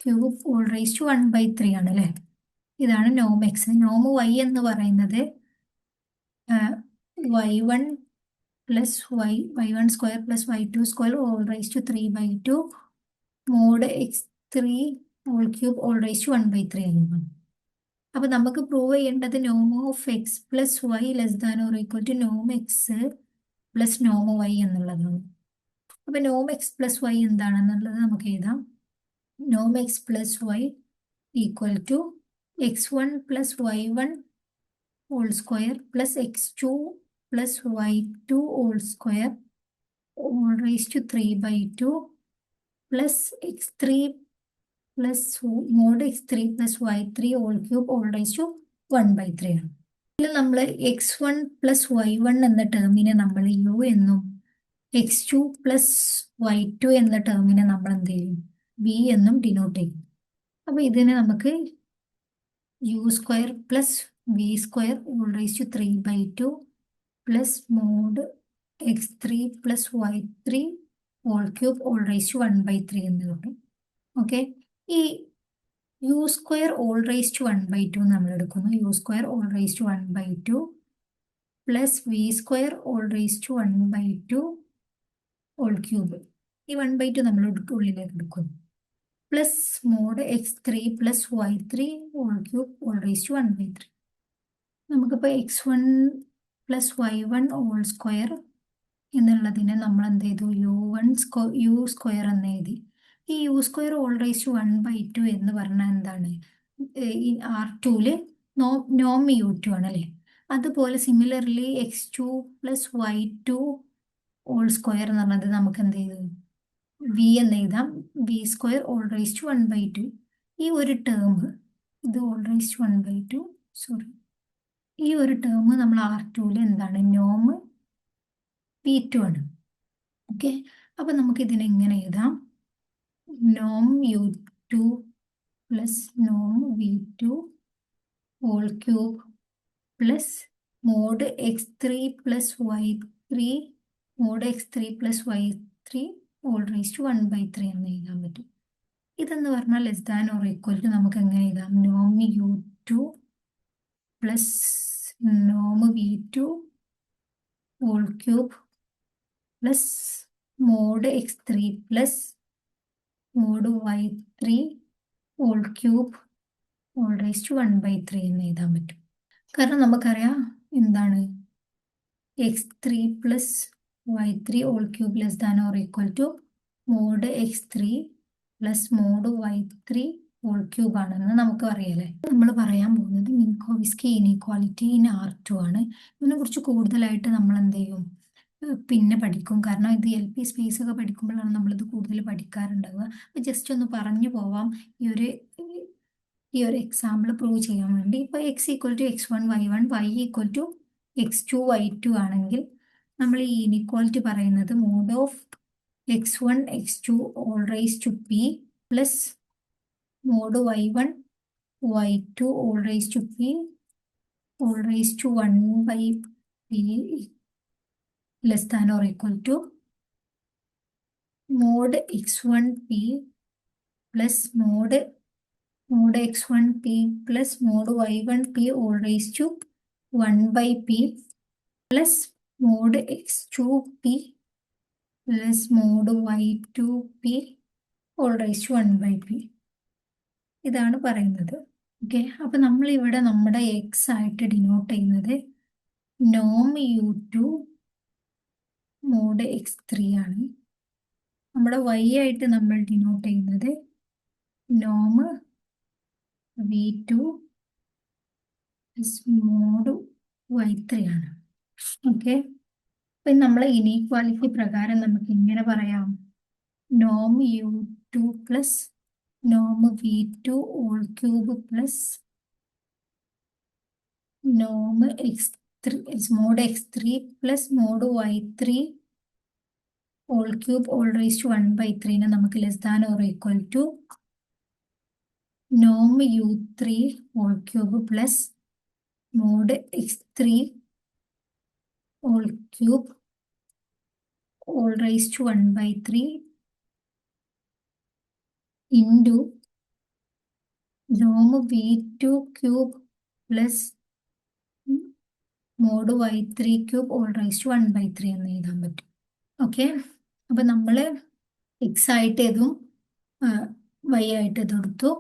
cube all raise to 1/3 ആണ് അല്ലേ. ഇതാണ് നോം എക്സ്. നോം y എന്ന് പറയുന്നത് y1 plus y1 square plus y2 square all raise to 3/2 mod x3 whole cube all raise to 1/3 ആണ്. അപ്പൊ നമുക്ക് prove ചെയ്യേണ്ടത് നോം of X plus Y less than or equal to Noam x plus Noam Y എന്നുള്ളതാണ്. അപ്പൊ നോം x plus Y എന്താണെന്നുള്ളത് നമുക്ക് എഴുതാം. നോം x plus y equal to x1 plus y1 whole square plus x2 plus y2 whole square all raise to 3/2 plus x3 plus mod x3 plus y3 whole cube all raise to 1/3 ആണ്. ഇതിൽ നമ്മൾ x1 plus y1 എന്ന ടേമിനെ നമ്മൾ u എന്നും x2 plus y2 എന്ന ടേമിനെ നമ്മൾ എന്ത് ചെയ്യും? v എന്നും ഡിനോട്ട് ചെയ്യും. അപ്പൊ ഇതിനെ നമുക്ക് u square plus v square all raise to 3/2 plus mod x3 plus y3 whole cube all raise to 1/3 എന്ന് കിട്ടും. ഓക്കെ, ഈ u square all raise to 1/2 നമ്മൾ എടുക്കുന്നു. U square all raise to 1/2 plus v square all raise to 1/2 whole cube. ഈ 1/2 നമ്മൾ ഉള്ളിലേക്ക് എടുക്കുന്നു. Plus mod x3 plus y3 whole cube all raise to 1/3. നമുക്കിപ്പോൾ x1 plus y1 whole square എന്നുള്ളതിനെ നമ്മൾ എന്ത് ചെയ്തു? യു സ്ക്വയർ എന്ന് എഴുതി. ഈ u square all raise to 1/2 എന്ന് പറഞ്ഞാൽ എന്താണ്? ഈ R2 നോം u2 ആണ് അല്ലേ. അതുപോലെ similarly x2 plus y2 whole square എന്ന് പറഞ്ഞത് നമുക്ക് എന്ത് ചെയ്തു? വി എന്ന് എഴുതാം. V square all raise to 1/2. ഈ ഒരു ടേം, ഇത് ഓൾ റേസ് ടു 1/2, സോറി, ഈ ഒരു ടേം നമ്മൾ R2 എന്താണ്? നോം v2 ആണ്. ഓക്കെ, അപ്പൊ നമുക്ക് ഇതിനെ എങ്ങനെ എഴുതാം? നോം u2 പ്ലസ് നോം v2 whole cube plus mod x3 plus y3 mod x3 plus y3 whole raise to 1/3 എന്ന് എഴുതാൻ പറ്റും. ഇതെന്ന് പറഞ്ഞാൽ less than or equal to നമുക്ക് എങ്ങനെ എഴുതാം? നോം u2 പ്ലസ് നോം v2 whole cube plus mod x3 plus mod y3 whole cube whole raise to 1/3 എന്ന് എഴുതാൻ പറ്റും. കാരണം നമുക്കറിയാം എന്താണ്? x3 plus y3 whole cube less than or equal to mod x3 plus mod y3 whole cube ആണെന്ന് നമുക്ക് അറിയാലേ. നമ്മൾ പറയാൻ പോകുന്നത് മിൻകോവ്സ്കി ഇനീക്വാലിറ്റി ഇൻ R2 ആണ്. ഇതിനെക്കുറിച്ച് കൂടുതലായിട്ട് നമ്മൾ എന്ത് ചെയ്യും? പിന്നെ പഠിക്കും. കാരണം ഇത് LP സ്പേസ് ഒക്കെ പഠിക്കുമ്പോഴാണ് നമ്മളിത് കൂടുതൽ പഠിക്കാറുണ്ടാവുക. അപ്പോൾ ജസ്റ്റ് ഒന്ന് പറഞ്ഞു പോവാം. ഈ ഒരു ഈ ഒരു എക്സാമ്പിൾ പ്രൂവ് ചെയ്യാൻ വേണ്ടി ഇപ്പോൾ x equal to x1 y1 y equal to x2 y2 ആണെങ്കിൽ നമ്മൾ ഈ ഇനിക്വാലിറ്റി പറയുന്നത് mod of x1 x2 all raise to p plus mod y1 y2 all raise to p all raise to 1 by p less than or equal to mod x1 p plus mod x1 p plus mod y1 p all raise to 1 by p plus mod x2 p plus mod y2 p all raise to 1 by p. ഇതാണ് പറയുന്നത്. Okay, അപ്പൊ നമ്മൾ ഇവിടെ നമ്മുടെ X ആയിട്ട് denote ചെയ്യുന്നത് നോം u2 mode x3 ആണ്. നമ്മുടെ y ആയിട്ട് നമ്മൾ ഡിനോട്ട് ചെയ്യുന്നത് നോം v2 മോഡ് y3 ആണ്. ഓക്കെ, അപ്പൊ നമ്മളെ ഇനീക്വാലിറ്റി പ്രകാരം നമുക്ക് ഇങ്ങനെ പറയാം, നോം u2 പ്ലസ് നോം v2 ഓൾ ക്യൂബ് പ്ലസ് നോം x3 mod x3 plus mod y3 all cube all raise to 1 by 3 നമുക്ക് less than or equal to നോം u3 all cube plus mod x3 all cube all raise to 1 by 3 into നോം v2 cube plus mod y3 cube all raise to 1 by 3 എന്ന് എഴുതാൻ പറ്റും. Okay, അപ്പൊ നമ്മള് X ആയിട്ട് ഇതും വൈ ആയിട്ട് ഇത് എടുത്തു.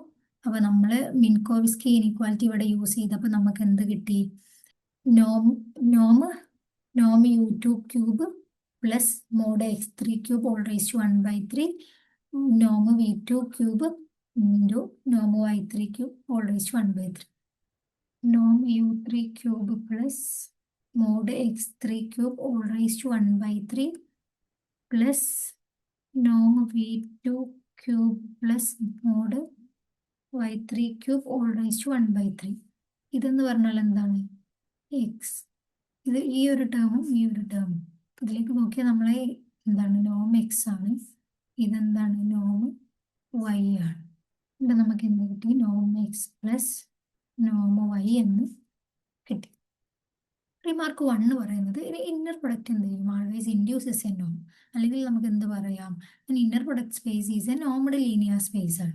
അപ്പൊ നമ്മള് മിൻകോവ്സ്കി ഇനീക്വാലിറ്റി ഇവിടെ യൂസ് ചെയ്തപ്പോൾ നമുക്ക് എന്ത് കിട്ടി? നോം u2 cube plus mod x3 cube all raise to 1 by 3 നോം v2 ക്യൂബ് ഇൻറ്റു നോം y3 cube all raise to 1 by 3 നോം u3 cube plus mod x3 cube all raise to 1 by 3 plus നോം v2 cube plus mod y3 cube all raise to 1 by 3. ഇതെന്ന് പറഞ്ഞാൽ എന്താണ്? X. ഇത് ഈ ഒരു ടേമും ഈ ഒരു ടേമും ഇതിലേക്ക് നോക്കിയാൽ നമ്മളെ എന്താണ്? നോം എക്സ് ആണ്. ഇതെന്താണ്? നോം വൈ ആണ്. ഇവിടെ നമുക്ക് എന്ത് കിട്ടി? നോം എക്സ് പ്ലസ് നോം വൈ എന്ന് കിട്ടി. റിമാർക്ക് 1 പറയുന്നത് ഇന്നർ പ്രൊഡക്റ്റ് എന്ത് ചെയ്യും? ആൾവേസ് ഇൻഡ്യൂസസ് എ നോം. അല്ലെങ്കിൽ നമുക്ക് എന്ത് പറയാം? Inner product space is A normal linear space ആണ്.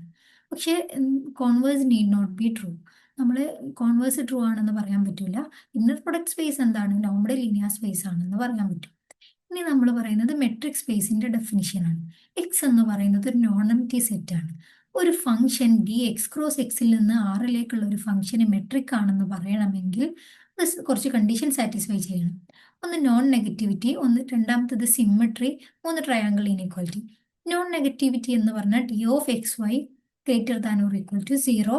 പക്ഷേ converse need not be true. നമ്മൾ കോൺവേഴ്സ് ട്രൂ ആണെന്ന് പറയാൻ പറ്റില്ല. ഇന്നർ പ്രൊഡക്റ്റ് സ്പേസ് എന്താണ്? നോർമൽ ലീനിയർ സ്പേസ് ആണെന്ന് പറയാൻ പറ്റും. ഇനി നമ്മൾ പറയുന്നത് മെട്രിക് സ്പേസിന്റെ ഡെഫിനിഷൻ ആണ്. എക്സ് എന്ന് പറയുന്നത് ഒരു നോൺ എംപ്റ്റി സെറ്റ് ആണ്. ഒരു ഫംഗ്ഷൻ ഡി എക്സ് ക്രോസ് എക്സിൽ നിന്ന് ആറിലേക്കുള്ള ഒരു ഫംഗ്ഷന് മെട്രിക് ആണെന്ന് പറയണമെങ്കിൽ കുറച്ച് കണ്ടീഷൻ സാറ്റിസ്ഫൈ ചെയ്യണം. ഒന്ന് നോൺ നെഗറ്റിവിറ്റി, രണ്ടാമത്തത് സിമ്മട്രി, മൂന്ന് ട്രയാങ്കിൾ ഇനീക്വാലിറ്റി. നോൺ നെഗറ്റിവിറ്റി എന്ന് പറഞ്ഞാൽ d of X y greater than or equal to 0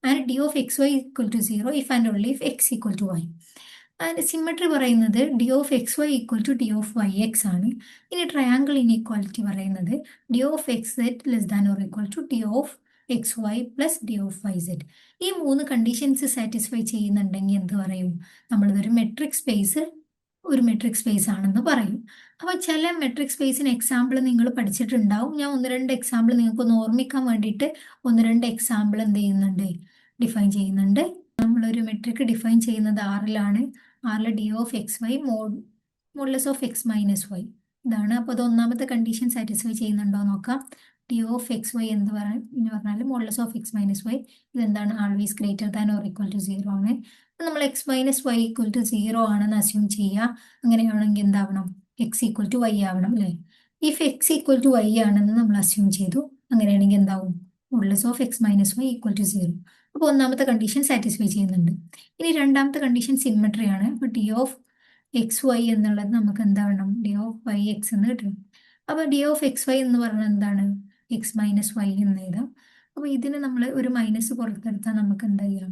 and d of X y equal to 0 if and only if x equal to y. And symmetry പറയുന്നത് d of X y equal to d of Y x ആണ്. ഇനി triangle inequality പറയുന്നത് d of X set less than or equal to d of X y plus d of Y z. ഈ മൂന്ന് conditions satisfy ചെയ്യുന്നുണ്ടെങ്കിൽ എന്ത് പറയും? നമ്മളിതൊരു metric space ആണെന്ന് പറയും. അപ്പോൾ ചില മെട്രിക് സ്പേസിന് എക്സാമ്പിൾ നിങ്ങൾ പഠിച്ചിട്ടുണ്ടാവും. ഞാൻ 1-2 എക്സാമ്പിൾ നിങ്ങൾക്കൊന്ന് ഓർമ്മിക്കാൻ വേണ്ടിയിട്ട് 1-2 എക്സാമ്പിൾ എന്ത് ചെയ്യുന്നുണ്ട്? ഡിഫൈൻ ചെയ്യുന്നുണ്ട്. നമ്മളൊരു മെട്രിക് ഡിഫൈൻ ചെയ്യുന്നത് ആറിലാണ്. ആറിൽ d of X y modulus of x minus y ഇതാണ്. അപ്പോൾ അത് ഒന്നാമത്തെ കണ്ടീഷൻ സാറ്റിസ്ഫൈ ചെയ്യുന്നുണ്ടോ നോക്കാം. ഡി ഓഫ് എക്സ് വൈ എന്ന് പറഞ്ഞാൽ modulus of x minus y ഇതെന്താണ്? Always greater than or equal to 0 ആണ്. നമ്മൾ x minus y equal to 0 ആണെന്ന് അസ്യൂം ചെയ്യുക. അങ്ങനെയാണെങ്കിൽ എന്താവണം? എക്സ് ഈക്വൽ ടു വൈ ആവണം അല്ലേ? If x equal to y ആണെന്ന് നമ്മൾ അസ്യൂം ചെയ്തു. അങ്ങനെയാണെങ്കിൽ എന്താവും? Modulus of x minus y equal to 0. അപ്പോൾ ഒന്നാമത്തെ കണ്ടീഷൻ സാറ്റിസ്ഫൈ ചെയ്യുന്നുണ്ട്. ഇനി രണ്ടാമത്തെ കണ്ടീഷൻ സിമ്മട്രി ആണ്. അപ്പോൾ ഡി ഓഫ് എക്സ് വൈ എന്നുള്ളത് നമുക്ക് എന്താവണം? ഡി ഓഫ് വൈ എക്സ് എന്ന് കിട്ടണം. അപ്പോൾ ഡി ഓഫ് എക്സ് വൈ എന്ന് പറഞ്ഞാൽ എന്താണ്? എക്സ് മൈനസ് വൈ എന്ന് എഴുതാം. അപ്പോൾ ഇതിന് നമ്മൾ ഒരു മൈനസ് പുറത്തെടുത്താൽ നമുക്ക് എന്താ ചെയ്യാം?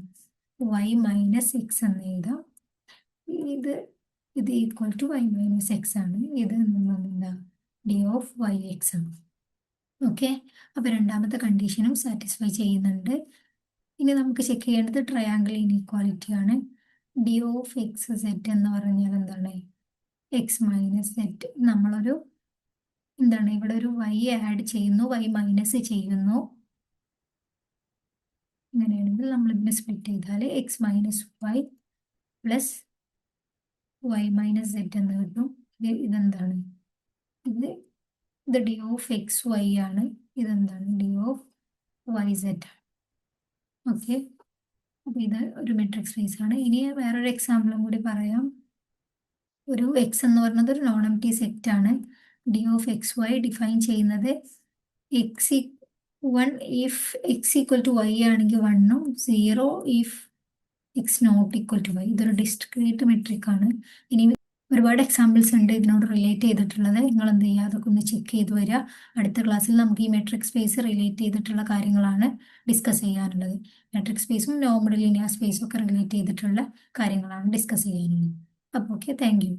വൈ മൈനസ് എക്സ് എന്ന് എഴുതാം. ഇത് equal to y minus x ആണ്. ഇത് എന്താ? ഡി ഓഫ് വൈ എക്സ് ആണ്. ഓക്കെ, അപ്പോൾ രണ്ടാമത്തെ കണ്ടീഷനും സാറ്റിസ്ഫൈ ചെയ്യുന്നുണ്ട്. ഇനി നമുക്ക് ചെക്ക് ചെയ്യേണ്ടത് ട്രയാങ്കിൾ ഇനീക്വാലിറ്റി ആണ്. ഡി ഓഫ് എക്സ് സെറ്റ് എന്ന് പറഞ്ഞാൽ എന്താണ്? X minus z. നമ്മളൊരു എന്താണ് ഇവിടെ ഒരു വൈ ആഡ് ചെയ്യുന്നു, വൈ മൈനസ് ചെയ്യുന്നു. അങ്ങനെയാണെങ്കിൽ നമ്മൾ ഇതിനെ സ്പ്ലിറ്റ് ചെയ്താൽ x minus y plus y minus z എന്ന് കിട്ടും. ഇതെന്താണ്? ഇത് ഡി ഓഫ് എക്സ് വൈ ആണ്. ഇതെന്താണ്? ഡി ഓഫ് വൈ സെറ്റ് ആണ്. ഓക്കെ, അപ്പോൾ ഇത് ഒരു മെട്രിക് സ്പേസ് ആണ്. ഇനി വേറൊരു എക്സാമ്പിളും കൂടി പറയാം. ഒരു എക്സ് എന്ന് പറയുന്നത് ഒരു നോൺ എംപ്റ്റി സെറ്റ് ആണ്. D of X y define ചെയ്യുന്നത് x 1 if x equal to y ആണെങ്കിൽ 1ഉം 0 if x not equal to y. ഇതൊരു ഡിസ്ക്രീറ്റ് മെട്രിക് ആണ്. ഇനി ഒരുപാട് എക്സാമ്പിൾസ് ഉണ്ട് ഇതിനോട് റിലേറ്റ് ചെയ്തിട്ടുള്ളത്. നിങ്ങൾ എന്ത് ചെയ്യുക, അതൊക്കെ ഒന്ന് ചെക്ക് ചെയ്ത് വരിക. അടുത്ത ക്ലാസ്സിൽ നമുക്ക് ഈ മെട്രിക് സ്പേസ് റിലേറ്റ് ചെയ്തിട്ടുള്ള കാര്യങ്ങളാണ് ഡിസ്കസ് ചെയ്യാനുള്ളത്. മെട്രിക് സ്പേസും നോർമൽ ലീനിയർ സ്പേസും ഒക്കെ റിലേറ്റ് ചെയ്തിട്ടുള്ള കാര്യങ്ങളാണ് ഡിസ്കസ് ചെയ്യാനുള്ളത്. അപ്പോൾ ഓക്കെ, താങ്ക് യു.